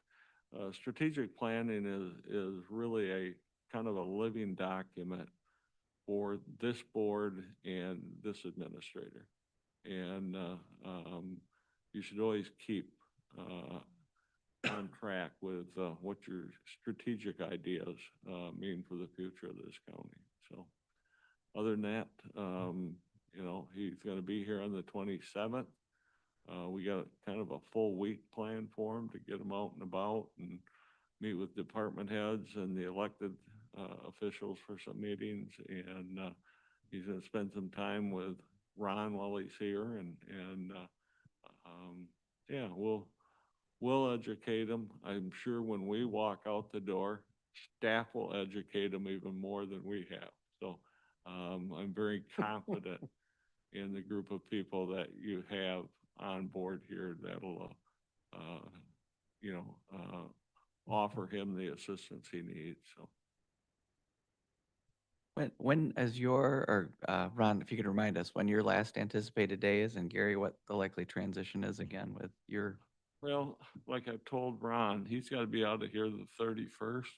Strategic planning is really a kind of a living document for this board and this administrator. And you should always keep on track with what your strategic ideas mean for the future of this county. So other than that, you know, he's going to be here on the 27th. We got kind of a full week planned for him to get him out and about and meet with department heads and the elected officials for some meetings. And he's going to spend some time with Ron while he's here. And yeah, we'll educate him. I'm sure when we walk out the door, staff will educate him even more than we have. So I'm very confident in the group of people that you have on board here that'll, you know, offer him the assistance he needs. So. When as your, or Ron, if you could remind us when your last anticipated day is, and Gary, what the likely transition is again with your. Well, like I told Ron, he's got to be out of here the 31st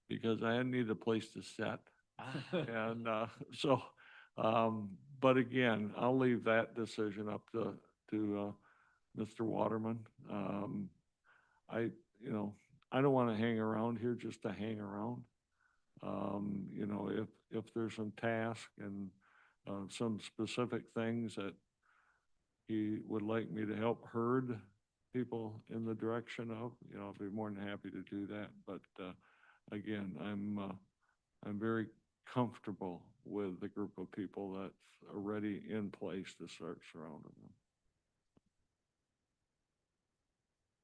because I need a place to sit. And so, but again, I'll leave that decision up to Mr. Waterman. You know, I don't want to hang around here just to hang around. You know, if there's some task and some specific things that he would like me to help herd people in the direction of, you know, I'd be more than happy to do that. But again, I'm very comfortable with the group of people that's already in place to start surrounding them.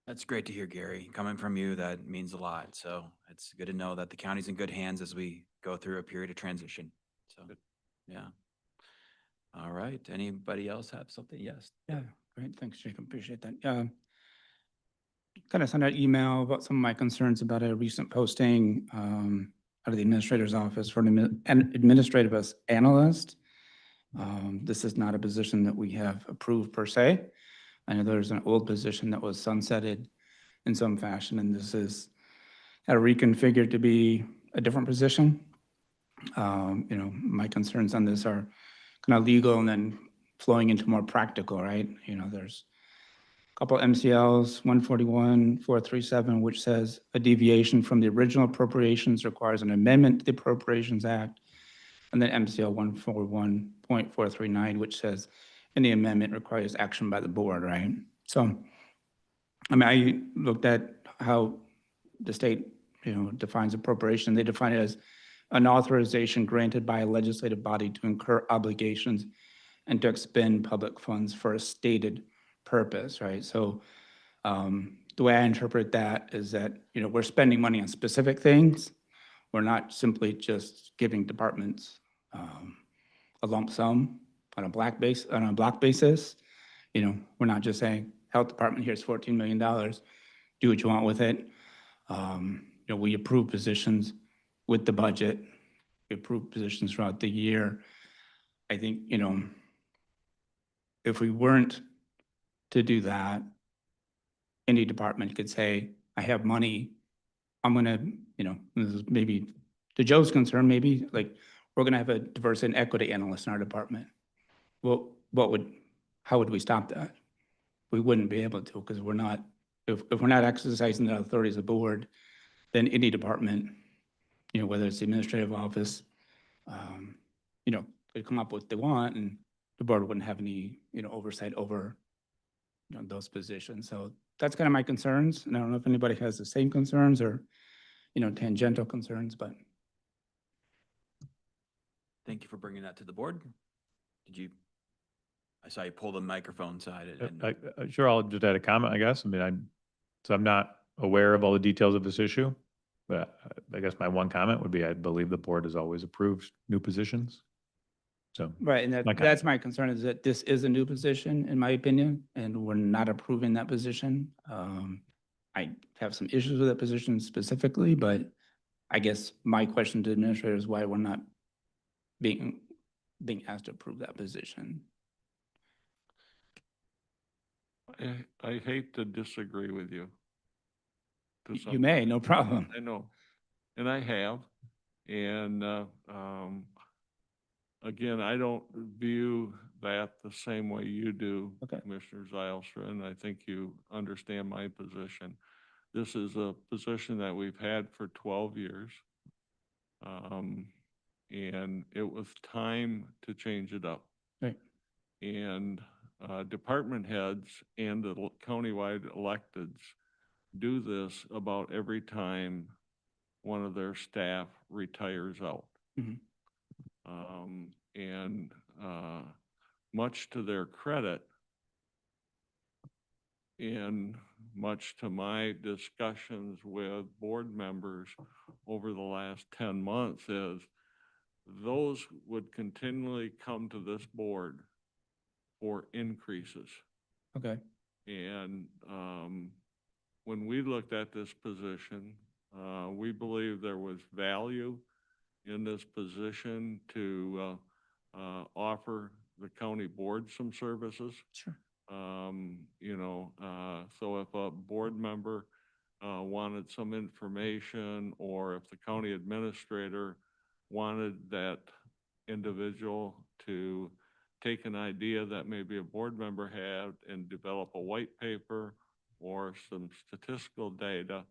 That's great to hear, Gary. Coming from you, that means a lot. So it's good to know that the county's in good hands as we go through a period of transition. So, yeah. All right. Anybody else have something? Yes. Yeah, great. Thanks, Jacob. Appreciate that. Kind of sent an email about some of my concerns about a recent posting out of the administrator's office for an administrative analyst. This is not a position that we have approved per se. I know there's an old position that was sunsetted in some fashion, and this is reconfigured to be a different position. You know, my concerns on this are kind of legal and then flowing into more practical, right? You know, there's a couple MCLs, 141-437, which says a deviation from the original appropriations requires an amendment to the Appropriations Act. And then MCL 141.439, which says any amendment requires action by the board, right? So, I mean, I looked at how the state, you know, defines appropriation. They define it as an authorization granted by a legislative body to incur obligations and to expend public funds for a stated purpose, right? So the way I interpret that is that, you know, we're spending money on specific things. We're not simply just giving departments a lump sum on a block basis. You know, we're not just saying, health department, here's $14 million, do what you want with it. You know, we approve positions with the budget. We approve positions throughout the year. I think, you know, if we weren't to do that, any department could say, I have money, I'm gonna, this is maybe to Joe's concern, maybe like, we're gonna have a diversity and equity analyst in our department. Well, how would we stop that? We wouldn't be able to, because we're not, if we're not exercising the authority as a board, then any department, whether it's the administrative office, could come up with what they want, and the board wouldn't have any, oversight over, those positions. So that's kind of my concerns, and I don't know if anybody has the same concerns or, tangential concerns, but. Thank you for bringing that to the board. I saw you pull the microphone side. Sure, I'll just add a comment, I guess. I mean, so I'm not aware of all the details of this issue, but I guess my one comment would be, I believe the board has always approved new positions. So. Right, and my that's my concern, is that this is a new position, in my opinion, and we're not approving that position. I have some issues with that position specifically, but I guess my question to the administrator is why we're not being asked to approve that position. I hate to disagree with you. You may, no problem. I know, and I have, and again, I don't view that the same way you do, Okay. Commissioner Zylstra, and I think you understand my position. This is a position that we've had for 12 years. And it was time to change it up. Right. And department heads and the countywide electeds do this about every time one of their staff retires out. Mhm. And much to their credit, and much to my discussions with board members over the last 10 months, is those would continually come to this board for increases. Okay. And when we looked at this position, we believe there was value in this position to offer the county board some services. Sure. So if a board member wanted some information, or if the county administrator wanted that individual to take an idea that maybe a board member had and develop a white paper or some statistical data.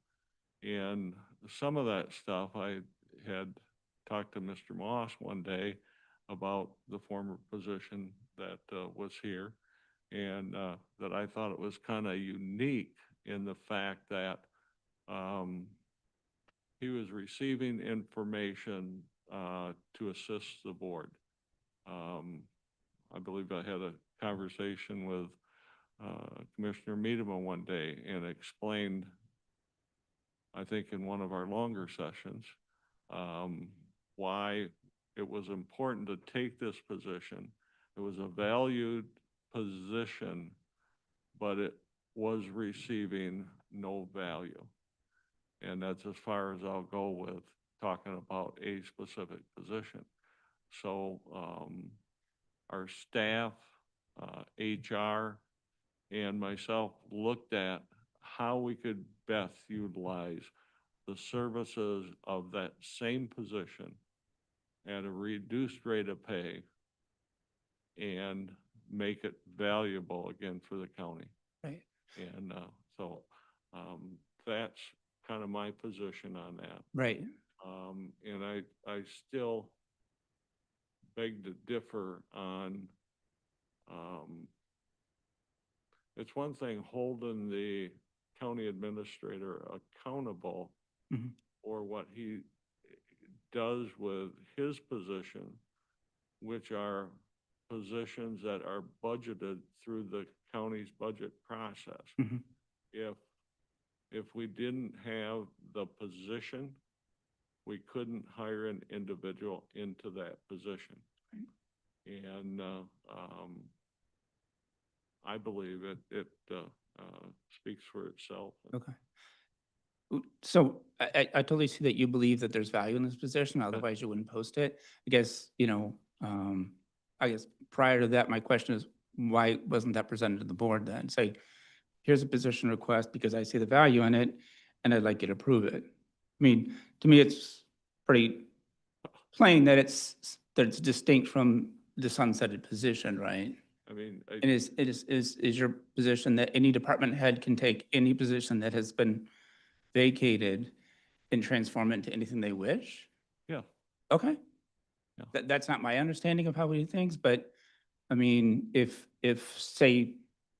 And some of that stuff, I had talked to Mr. Moss one day about the former position that was here, and that I thought it was kind of unique in the fact that he was receiving information to assist the board. I believe I had a conversation with Commissioner Miedema one day and explained, I think in one of our longer sessions, why it was important to take this position. It was a valued position, but it was receiving no value. And that's as far as I'll go with talking about a specific position. So our staff, HR, and myself looked at how we could best utilize the services of that same position at a reduced rate of pay and make it valuable again for the county. Right. And so that's kind of my position on that. Right. And I still beg to differ on, it's one thing holding the county administrator accountable Mhm. for what he does with his position, which are positions that are budgeted through the county's budget process. Mhm. If we didn't have the position, we couldn't hire an individual into that position. And I believe it speaks for itself. Okay. So I totally see that you believe that there's value in this position, otherwise you wouldn't post it. I guess, I guess prior to that, my question is, why wasn't that presented to the board then? Say, here's a position request because I see the value in it, and I'd like you to prove it. I mean, to me, it's pretty plain that it's distinct from the sunsetted position, right? I mean, And is your position that any department head can take any position that has been vacated and transform it into anything they wish? yeah, Okay. Yeah. That's not my understanding of how we do things, but I mean, if say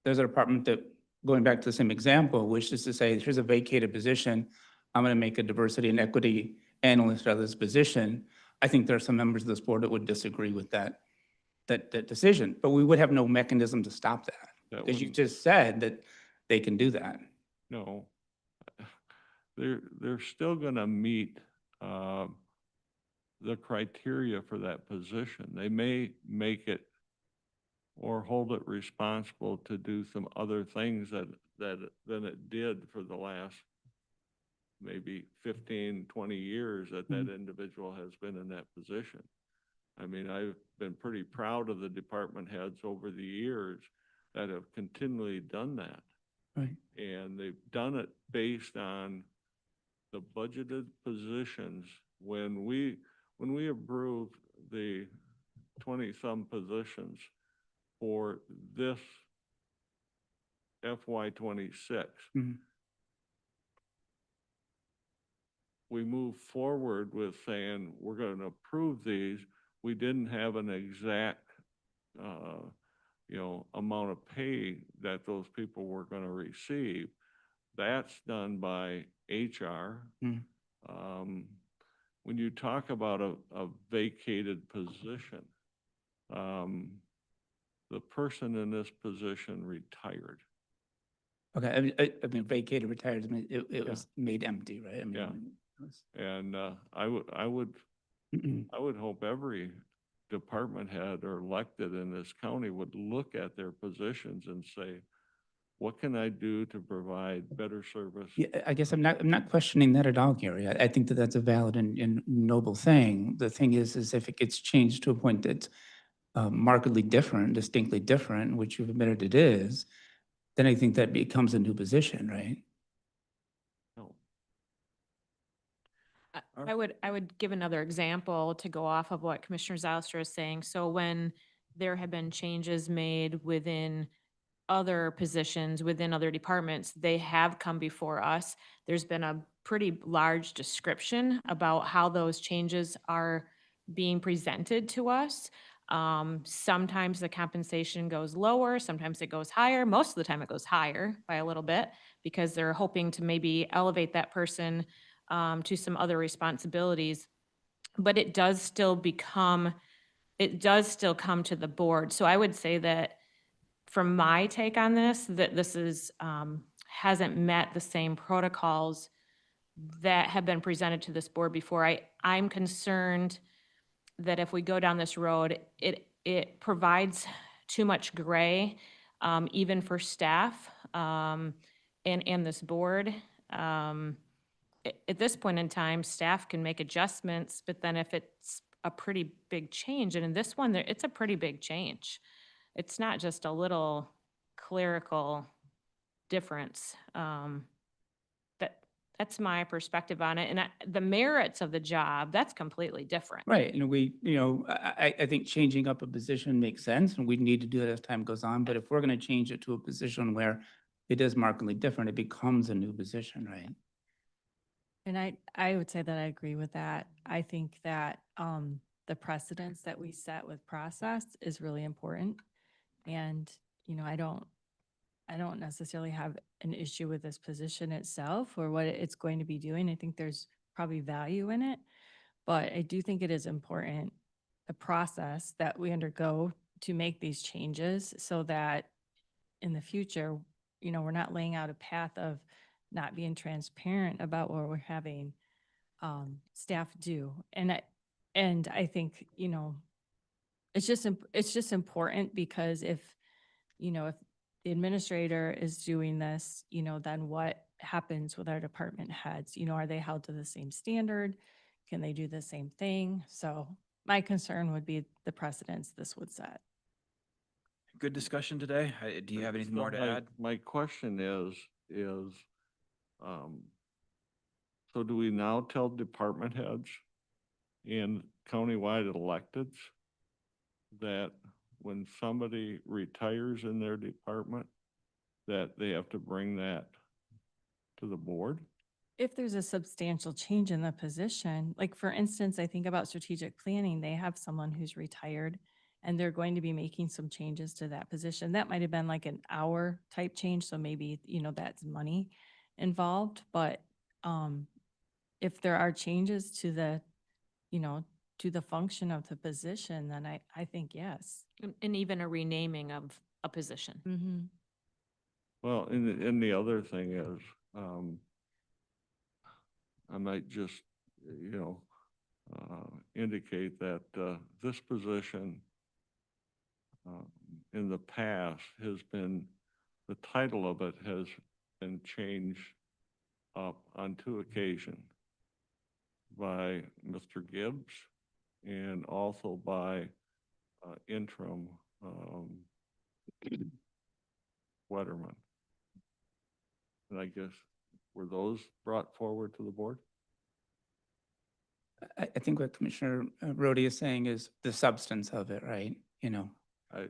there's a department that, going back to the same example, wishes to say, here's a vacated position, I'm gonna make a diversity and equity analyst out of this position, I think there are some members of this board that would disagree with that decision, but we would have no mechanism to stop that. that Because you wouldn't, just said that they can do that. no. They're still gonna meet, the criteria for that position. They may make it or hold it responsible to do some other things than it did for the last maybe 15, 20 years that individual has been in that position. I mean, I've been pretty proud of the department heads over the years that have continually done that. Right. And they've done it based on the budgeted positions. When we approved the 20-some positions for this FY '26, Mhm. we moved forward with saying, we're going to approve these. We didn't have an exact, amount of pay that those people were going to receive. That's done by HR. Mm. When you talk about a vacated position, the person in this position retired. Okay, I mean, vacated, retired, I mean, it was made empty, right? I mean, Yeah. it was- And I would hope every department head or elected in this county would look at their positions and say, what can I do to provide better service? Yeah, I guess I'm not questioning that at all, Gary. I think that that's a valid and noble thing. The thing is if it gets changed to a point that's markedly different, distinctly different, which you've admitted it is, then I think that becomes a new position, right? No. I would give another example to go off of what Commissioner Zylstra is saying. So when there have been changes made within other positions, within other departments, they have come before us. There's been a pretty large description about how those changes are being presented to us. Sometimes the compensation goes lower, sometimes it goes higher. Most of the time it goes higher by a little bit because they're hoping to maybe elevate that person to some other responsibilities. But it does still come to the board. So I would say that from my take on this, that this is, hasn't met the same protocols that have been presented to this board before. I'm concerned that if we go down this road, it provides too much gray, even for staff, and this board. At this point in time, staff can make adjustments, but then if it's a pretty big change, and in this one, it's a pretty big change. It's not just a little clerical difference. That's my perspective on it. And the merits of the job, that's completely different. Right, and I think changing up a position makes sense, and we need to do it as time goes on, but if we're gonna change it to a position where it is markedly different, it becomes a new position, right? And I would say that I agree with that. I think that the precedence that we set with process is really important. And, I don't necessarily have an issue with this position itself or what it's going to be doing. I think there's probably value in it. But I do think it is important, the process that we undergo to make these changes so that in the future, we're not laying out a path of not being transparent about what we're having staff do. And I think, it's just important because if the administrator is doing this, then what happens with our department heads? Are they held to the same standard? Can they do the same thing? So my concern would be the precedence this would set. Good discussion today. Do you have anything more to So add? My question is, So do we now tell department heads and countywide electeds that when somebody retires in their department, that they have to bring that to the board? If there's a substantial change in the position, like for instance, I think about strategic planning, they have someone who's retired and they're going to be making some changes to that position. That might have been like an hour type change, so maybe, that's money involved, but if there are changes to to the function of the position, then I think yes. And even a renaming of a position. Mm-hmm. Well, and the other thing is, I might just, indicate that this position in the past has been, the title of it has been changed up on 2 occasions by Mr. Gibbs and also by interim Wetterman. And I guess, were those brought forward to the board? I think what Commissioner Rhodey is saying is the substance of it, right?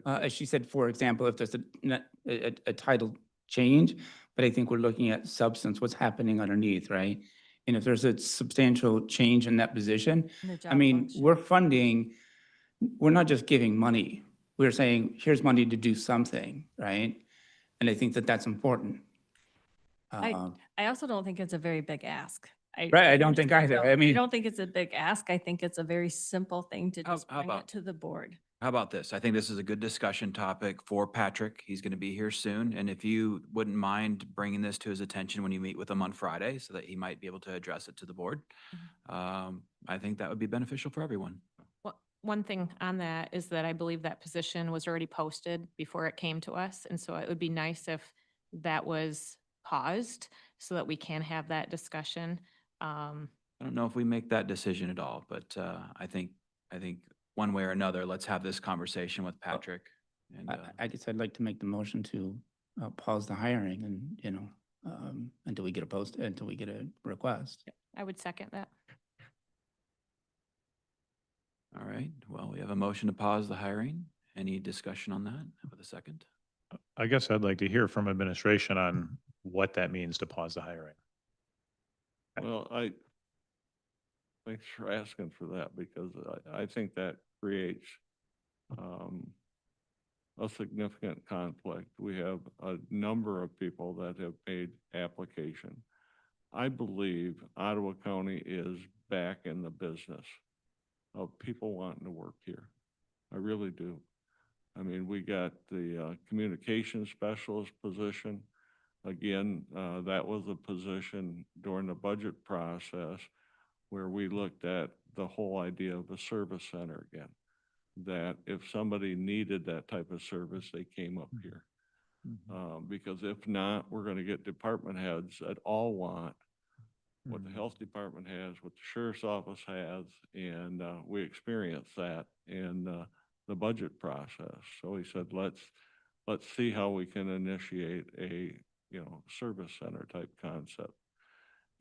As she said, for example, if there's a title change, but I think we're looking at substance, what's happening underneath, right? And if there's a substantial change in that position, The I job mean, function. we're funding, we're not just giving money. We're saying, here's money to do something, right? And I think that that's important. I also don't think it's a very big ask. Right, I don't think either. I mean- don't think it's a big ask. I think it's a very simple thing to just How bring about- it to the board. How about this? I think this is a good discussion topic for Patrick. He's going to be here soon. And if you wouldn't mind bringing this to his attention when you meet with him on Friday so that he might be able to address it to the board, I think that would be beneficial for everyone. Well, one thing on that is that I believe that position was already posted before it came to us. And so it would be nice if that was paused so that we can have that discussion. I don't know if we make that decision at all, but I think one way or another, let's have this conversation with Patrick. And I guess I'd like to make the motion to pause the hiring and, until we get a request. I would second that. all right, well, we have a motion to pause the hiring. Any discussion on that with a second? I guess I'd like to hear from administration on what that means to pause the hiring. Well, thanks for asking for that, because I think that creates a significant conflict. We have a number of people that have made application. I believe Ottawa County is back in the business of people wanting to work here. I really do. I mean, we got the communication specialist position. Again, that was a position during the budget process where we looked at the whole idea of a service center again. That if somebody needed that type of service, they came up here. Because if not, we're going to get department heads that all want what the health department has, what the sheriff's office has, and we experienced that in the budget process. So he said, let's see how we can initiate a service center type concept.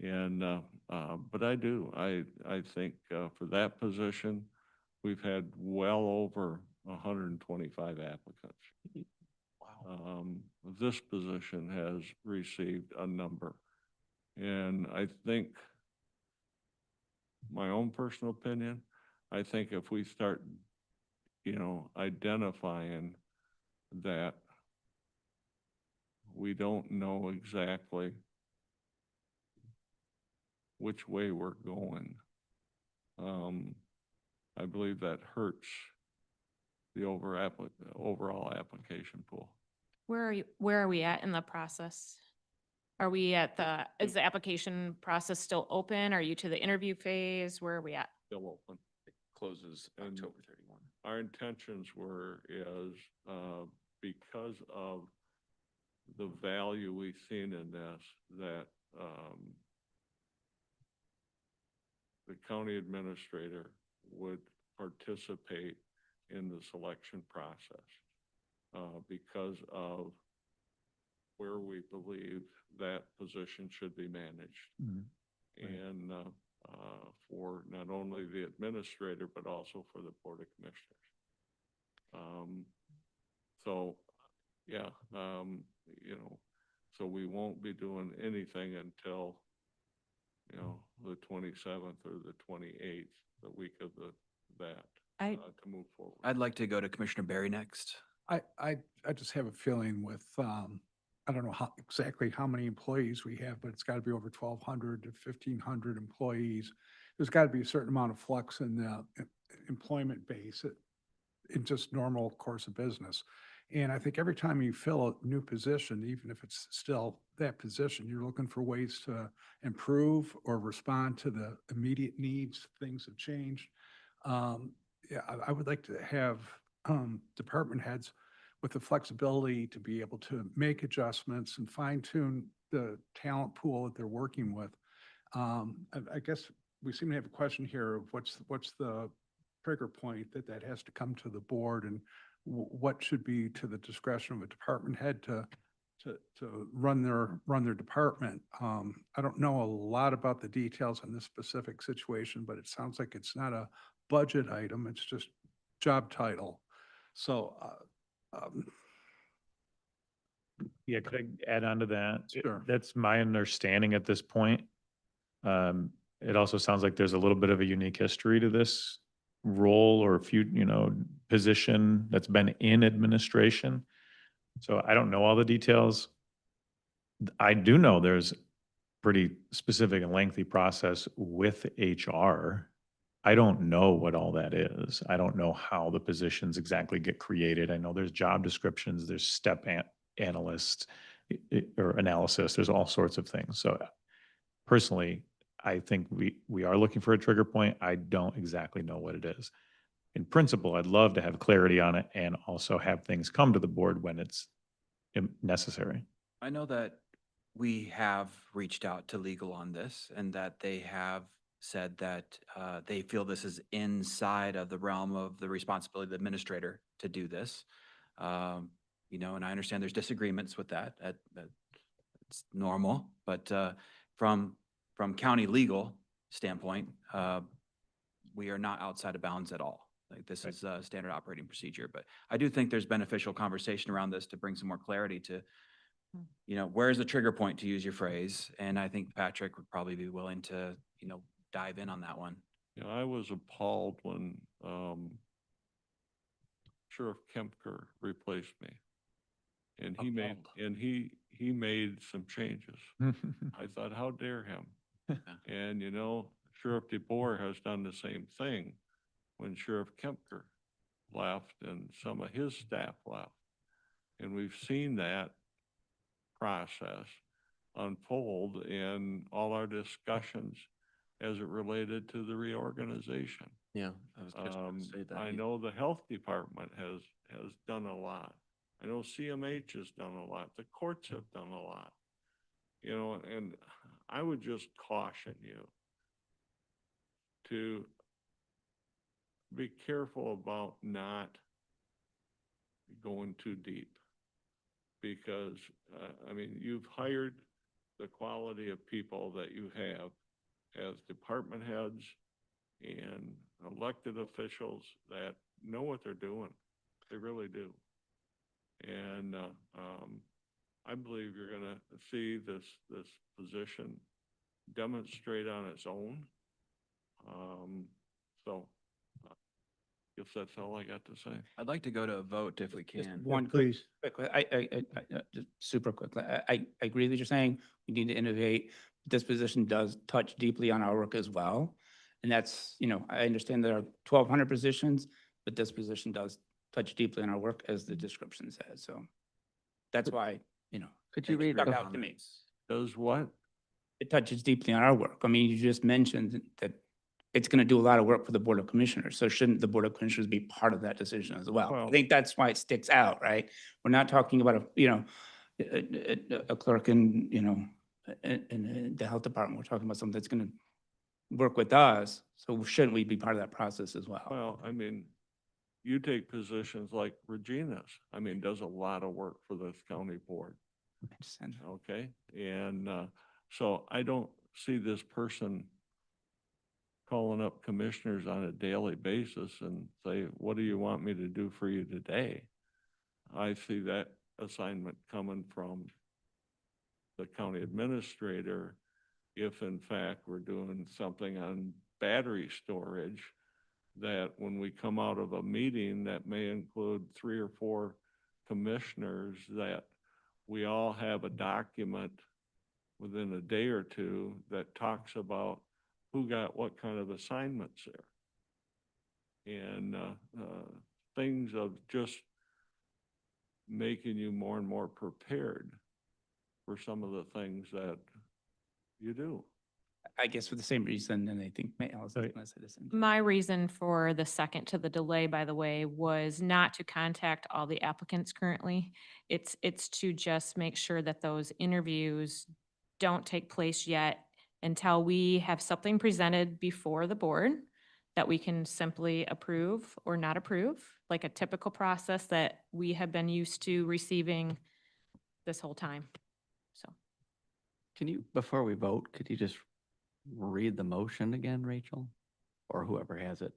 And but I think for that position, we've had well over 125 applicants. Wow. This position has received a number. And I think, my own personal opinion, I think if we start, identifying that we don't know exactly which way we're going, I believe that hurts the overall application pool. Where are we at in the process? Are we at is the application process still open? Are you to the interview phase? Where are we at? Still open. It closes October 31. Our intentions is because of the value we've seen in this, that the county administrator would participate in the selection process because of where we believe that position should be managed. and for not only the administrator, but also for the Board of Commissioners. So, yeah, you know, so we won't be doing anything until, you know, the 27th or the 28th, the week of that, to move forward. I'd like to go to Commissioner Barry next. I just have a feeling with, I don't know exactly how many employees we have, but it's got to be over 1,200 to 1,500 employees. There's got to be a certain amount of flux in the employment base in just normal course of business. And I think every time you fill a new position, even if it's still that position, you're looking for ways to improve or respond to the immediate needs. Things have changed. Yeah, I would like to have department heads with the flexibility to be able to make adjustments and fine tune the talent pool that they're working with. I guess we seem to have a question here of what's the trigger point that has to come to the board, and what should be to the discretion of a department head to run their department. I don't know a lot about the details on this specific situation, but it sounds like it's not a budget item, it's just job title. So, Yeah, could I add on to that? Sure. That's my understanding at this point. It also sounds like there's a little bit of a unique history to this role or position that's been in administration. So I don't know all the details. I do know there's pretty specific and lengthy process with HR. I don't know what all that is. I don't know how the positions exactly get created. I know there's job descriptions, there's step analysts or analysis, there's all sorts of things. So personally, I think we are looking for a trigger point. I don't exactly know what it is. In principle, I'd love to have clarity on it and also have things come to the board when it's necessary. I know that we have reached out to legal on this and that they have said that they feel this is inside of the realm of the responsibility of the administrator to do this. And I understand there's disagreements with that. It's normal, but from county legal standpoint, we are not outside of bounds at all. Like this is a standard operating procedure, but I do think there's beneficial conversation around this to bring some more clarity to, where's the trigger point, to use your phrase. And I think Patrick would probably be willing to, dive in on that one. Yeah, I was appalled when Sheriff Kempker replaced me. And he made some changes. I thought, how dare him? And Sheriff DeBoer has done the same thing when Sheriff Kempker left and some of his staff left. And we've seen that process unfold in all our discussions as it related to the reorganization. Yeah, I was just going to say that. I know the health department has done a lot. I know CMH has done a lot. The courts have done a lot. And I would just caution you to be careful about not going too deep. Because, you've hired the quality of people that you have as department heads and elected officials that know what they're doing. They really do. And I believe you're going to see this position demonstrate on its own. So I guess that's all I got to say. I'd like to go to a vote if we Just can. one please. just super quickly. I agree with what you're saying. We need to innovate. This position does touch deeply on our work as well. And that's, I understand there are 1,200 positions, but this position does touch deeply on our work, as the description says. So that's why, Could you it read struck the out to me. Does what? It touches deeply on our work. I mean, you just mentioned that it's going to do a lot of work for the Board of Commissioners. So shouldn't the Board of Commissioners be part of that decision as well? I think that's why it sticks out, right? We're not talking about a clerk in, in the health department. We're talking about something that's going to work with us. So shouldn't we be part of that process as well? Well, you take positions like Regina's, does a lot of work for this county board. Makes sense. Okay. And so I don't see this person calling up commissioners on a daily basis and say, what do you want me to do for you today? I see that assignment coming from the county administrator. If in fact we're doing something on battery storage, that when we come out of a meeting that may include 3 or 4 commissioners, that we all have a document within a day or two that talks about who got what kind of assignments there. And things of just making you more and more prepared for some of the things that you do. I guess for the same reason, and I think Alice is gonna say the same. My reason for the second to the delay, by the way, was not to contact all the applicants currently. It's to just make sure that those interviews don't take place yet until we have something presented before the board that we can simply approve or not approve, like a typical process that we have been used to receiving this whole time. So. Can you, before we vote, could you just read the motion again, Rachel? Or whoever has it?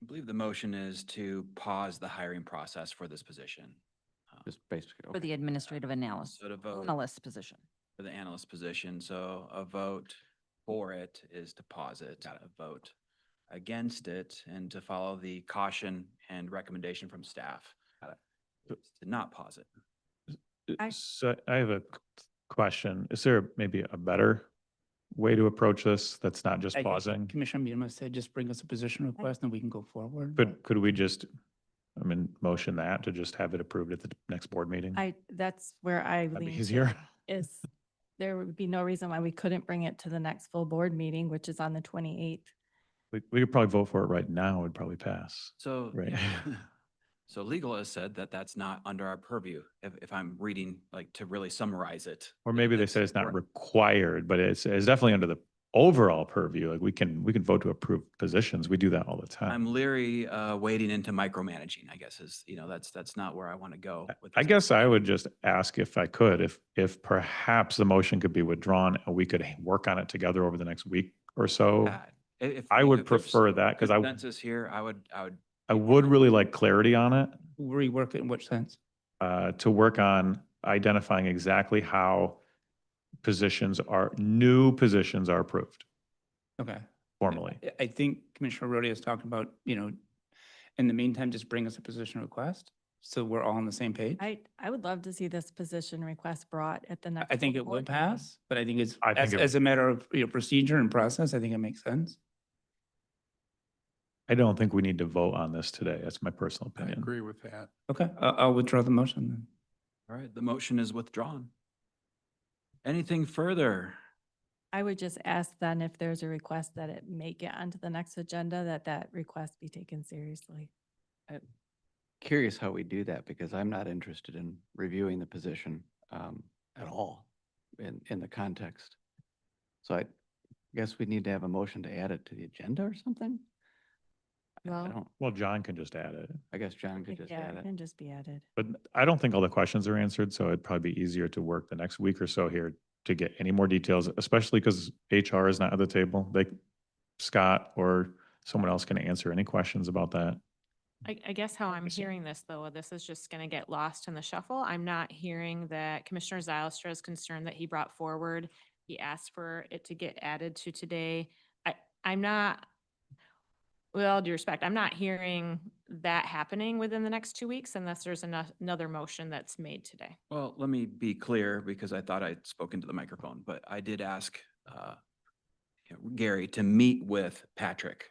I believe the motion is to pause the hiring process for this position. Just basically. For the administrative analyst, So to vote analyst position. for the analyst position, so a vote for it is to pause it. A vote against it and to follow the caution and recommendation from staff. To not pause it. So I have a question. Is there maybe a better way to approach this that's not just I think pausing? Commissioner Miedema said, just bring us a position request and we can go forward. Could we just, motion that to just have it approved at the next board meeting? That's where I That'd be lean easier. to, is there would be no reason why we couldn't bring it to the next full board meeting, which is on the 28th. We could probably vote for it right now. It'd probably pass. So, Right. yeah. So legal has said that that's not under our purview, if I'm reading, like, to really summarize it. Or maybe they That's said it's not where- required, but it's definitely under the overall purview. Like we can vote to approve positions. We do that all the time. I'm leery, wading into micromanaging, I guess is, that's not where I want to go with I this. guess I would just ask if I could, if perhaps the motion could be withdrawn and we could work on it together over the next week or so. If I we- would if there's prefer that because Consensus here, I would I would really like clarity on it, Rework it in which sense? to work on identifying exactly how new positions are approved Okay. formally. I think Commissioner Rodi is talking about, in the meantime, just bring us a position request. So we're all on the same page. I would love to see this position request brought at the next. I think full it will board meeting. pass, but I think it's, I think as a matter of, procedure and process, I think it makes sense. I don't think we need to vote on this today. That's my personal I opinion. agree with that. Okay, I'll withdraw the motion then. All right, the motion is withdrawn. Anything further? I would just ask then if there's a request that it make it onto the next agenda, that request be taken seriously. Curious how we do that because I'm not interested in reviewing the position at all in the context. So I guess we need to have a motion to add it to the agenda or something? I Well, don't, Well, John can just add it, I guess John could just yeah, add it it. can just be added. but I don't think all the questions are answered. So it'd probably be easier to work the next week or so here to get any more details, especially because HR is not at the table. Scott or someone else can answer any questions about that. I guess how I'm hearing this, though, this is just going to get lost in the shuffle. I'm not hearing that Commissioner Zylstra is concerned that he brought forward. He asked for it to get added to today. I'm not, with all due respect, I'm not hearing that happening within the next 2 weeks unless there's another motion that's made today. Well, let me be clear because I thought I'd spoken to the microphone, but I did ask Gary to meet with Patrick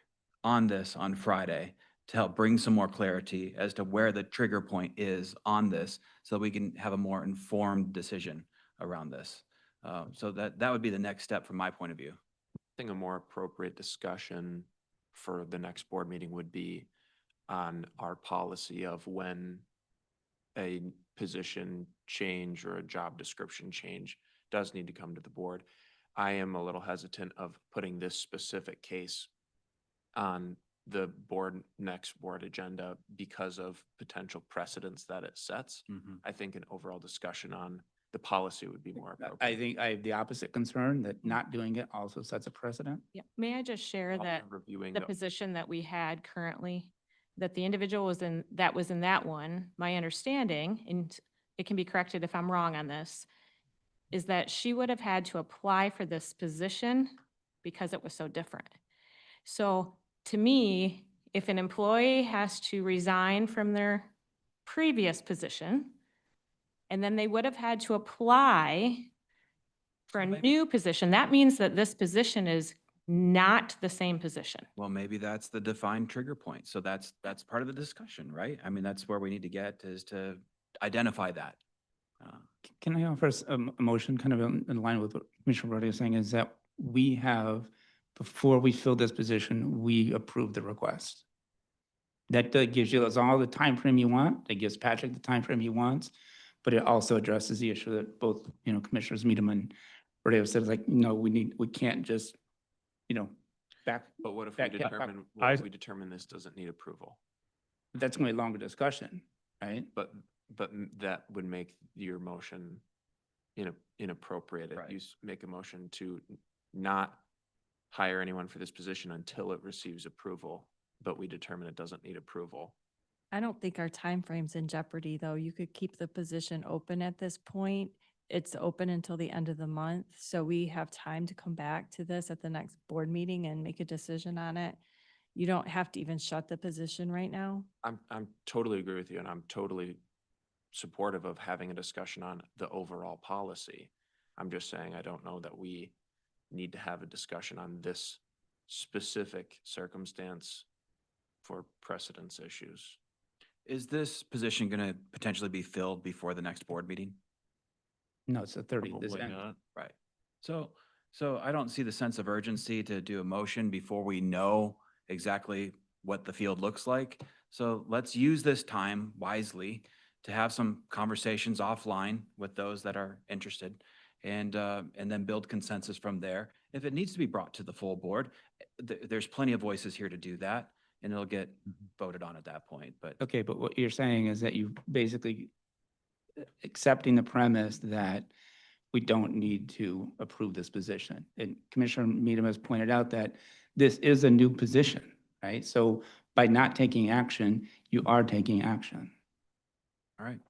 on this on Friday to help bring some more clarity as to where the trigger point is on this so we can have a more informed decision around this. So that would be the next step from my point of view. I think a more appropriate discussion for the next board meeting would be on our policy of when a position change or a job description change does need to come to the board. I am a little hesitant of putting this specific case on the next board agenda because of potential precedents that it sets. I think an overall discussion on the policy would be more appropriate. I think I have the opposite concern that not doing it also sets a precedent. Yeah, may I just share While that we're reviewing the the- position that we had currently, that the individual was in that one, my understanding, and it can be corrected if I'm wrong on this, is that she would have had to apply for this position because it was so different. So to me, if an employee has to resign from their previous position, and then they would have had to apply for a new position, that means that this position is not the same position. Well, maybe that's the defined trigger point. So that's part of the discussion, right? I mean, that's where we need to get, is to identify that. Can I offer a motion kind of in line with what Commissioner Brody is saying, is that we have, before we fill this position, we approve the request. That gives you all the time frame you want. It gives Patrick the time frame he wants, but it also addresses the issue that both, Commissioners Meadam and Brody have said, like, no, we can't just, back. But what if we determine this doesn't need approval? That's going to be a longer discussion, right? But that would make your motion inappropriate. If you make a motion to not hire anyone for this position until it receives approval, but we determine it doesn't need approval. I don't think our timeframe's in jeopardy, though. You could keep the position open at this point. It's open until the end of the month, so we have time to come back to this at the next board meeting and make a decision on it. You don't have to even shut the position right now. I'm totally agree with you, and I'm totally supportive of having a discussion on the overall policy. I'm just saying I don't know that we need to have a discussion on this specific circumstance for precedence issues. Is this position going to potentially be filled before the next board meeting? No, it's the 30th. Probably not. Right. So I don't see the sense of urgency to do a motion before we know exactly what the field looks like. So let's use this time wisely to have some conversations offline with those that are interested, and then build consensus from there. If it needs to be brought to the full board, there's plenty of voices here to do that, and it'll get voted on at that point. But Okay, but what you're saying is that you basically accepting the premise that we don't need to approve this position. And Commissioner Meadam has pointed out that this is a new position, right? So by not taking action, you are taking action. all right.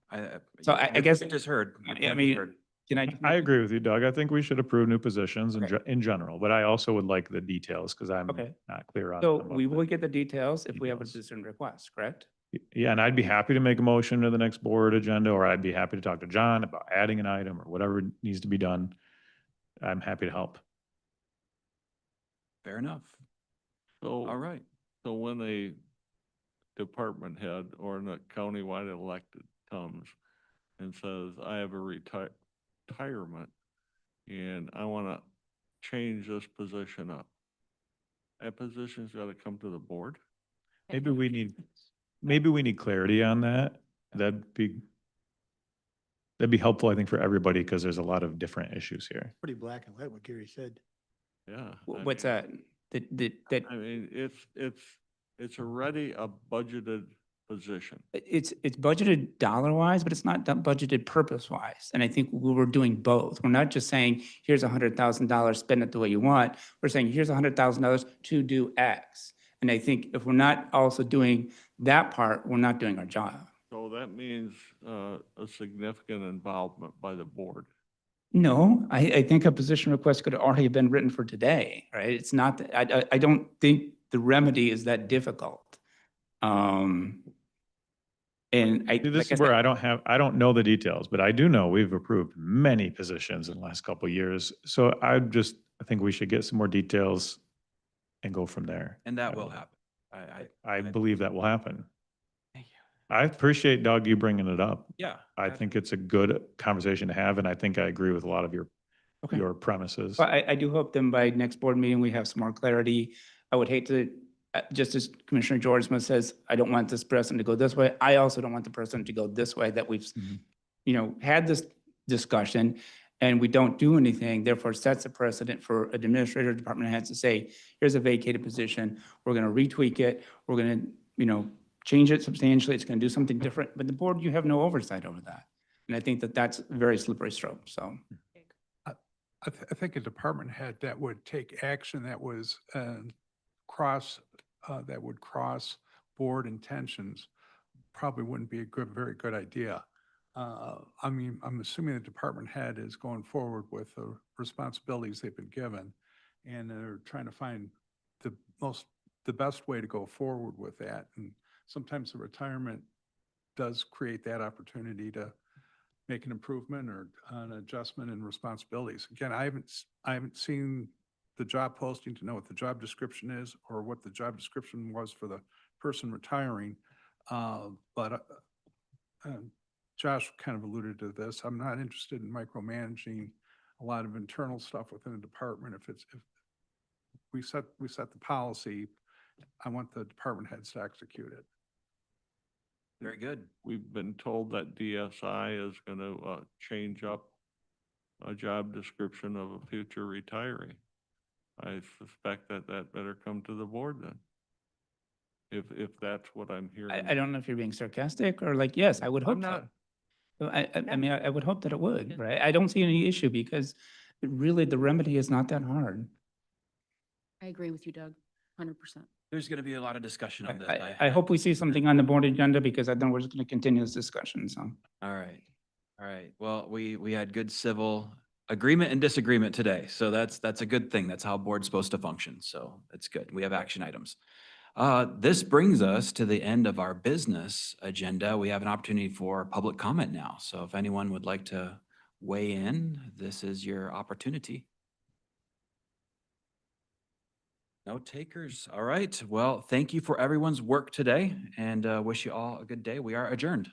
So I guess- You just heard. I mean, can I? I agree with you, Doug. I think we should approve new positions Okay. in general, but I also would like the details because I'm Okay. not clear on. So some of we the will get the details if we have a details. decision request, correct? Yeah, and I'd be happy to make a motion to the next board agenda, or I'd be happy to talk to John about adding an item or whatever needs to be done. I'm happy to help. Fair enough. So. All right. So when a department head or a countywide elected comes and says, I have a retirement and I want to change this position up, that position's got to come to the board? Maybe we need clarity on that. That'd be helpful, I think, for everybody, because there's a lot of different issues here. Pretty black and white what Gary said. Yeah. What's I that? mean- That I mean, it's already a budgeted position. it's budgeted dollar-wise, but it's not budgeted purpose-wise. And I think we were doing both. We're not just saying, here's $100,000, spend it the way you want. We're saying, here's $100,000 to do X. And I think if we're not also doing that part, we're not doing our job. So that means a significant involvement by the board. No, I think a position request could have already been written for today, right? It's not, I don't think the remedy is that difficult. And I. See, like this I is where said- I don't know the details, but I do know we've approved many positions in the last couple of years. So I think we should get some more details and go from there. And that will happen. I believe that will happen. I appreciate, Doug, you bringing it up. Yeah. I think it's a good conversation to have, and I think I agree with a lot of your Okay. your premises. Well, I do hope then by next board meeting, we have some more clarity. I would hate to, just as Commissioner Georgesma says, I don't want this person to go this way. I also don't want the person to go this way, that we've, had this discussion and we don't do anything, therefore sets a precedent for an administrator, department heads to say, here's a vacated position. We're going to retweak it. We're going to, change it substantially. It's going to do something different. But the board, you have no oversight over that. And I think that that's a very slippery slope, so. I think a department head that would take action that was cross, that would cross board intentions probably wouldn't be a very good idea. I mean, I'm assuming the department head is going forward with the responsibilities they've been given, and they're trying to find the best way to go forward with that. And sometimes the retirement does create that opportunity to make an improvement or an adjustment in responsibilities. Again, I haven't seen the job posting to know what the job description is or what the job description was for the person retiring. But Josh kind of alluded to this. I'm not interested in micromanaging a lot of internal stuff within a department. If we set the policy, I want the department heads to execute it. Very good. We've been told that DSI is going to change up a job description of a future retiree. I suspect that better come to the board then. If that's what I'm hearing. I don't know if you're being sarcastic or like, yes, I would hope I'm not. so. I mean, I would hope that it would, right? I don't see any issue because really the remedy is not that hard. I agree with you, Doug, 100%. There's going to be a lot of discussion on this. I hope we see something on the board agenda because I think we're just going to continue this discussion, so. All right. All right. Well, we had good civil agreement and disagreement today. So that's a good thing. That's how a board's supposed to function. So it's good. We have action items. This brings us to the end of our business agenda. We have an opportunity for public comment now. So if anyone would like to weigh in, this is your opportunity. No takers. All right. Well, thank you for everyone's work today and wish you all a good day. We are adjourned.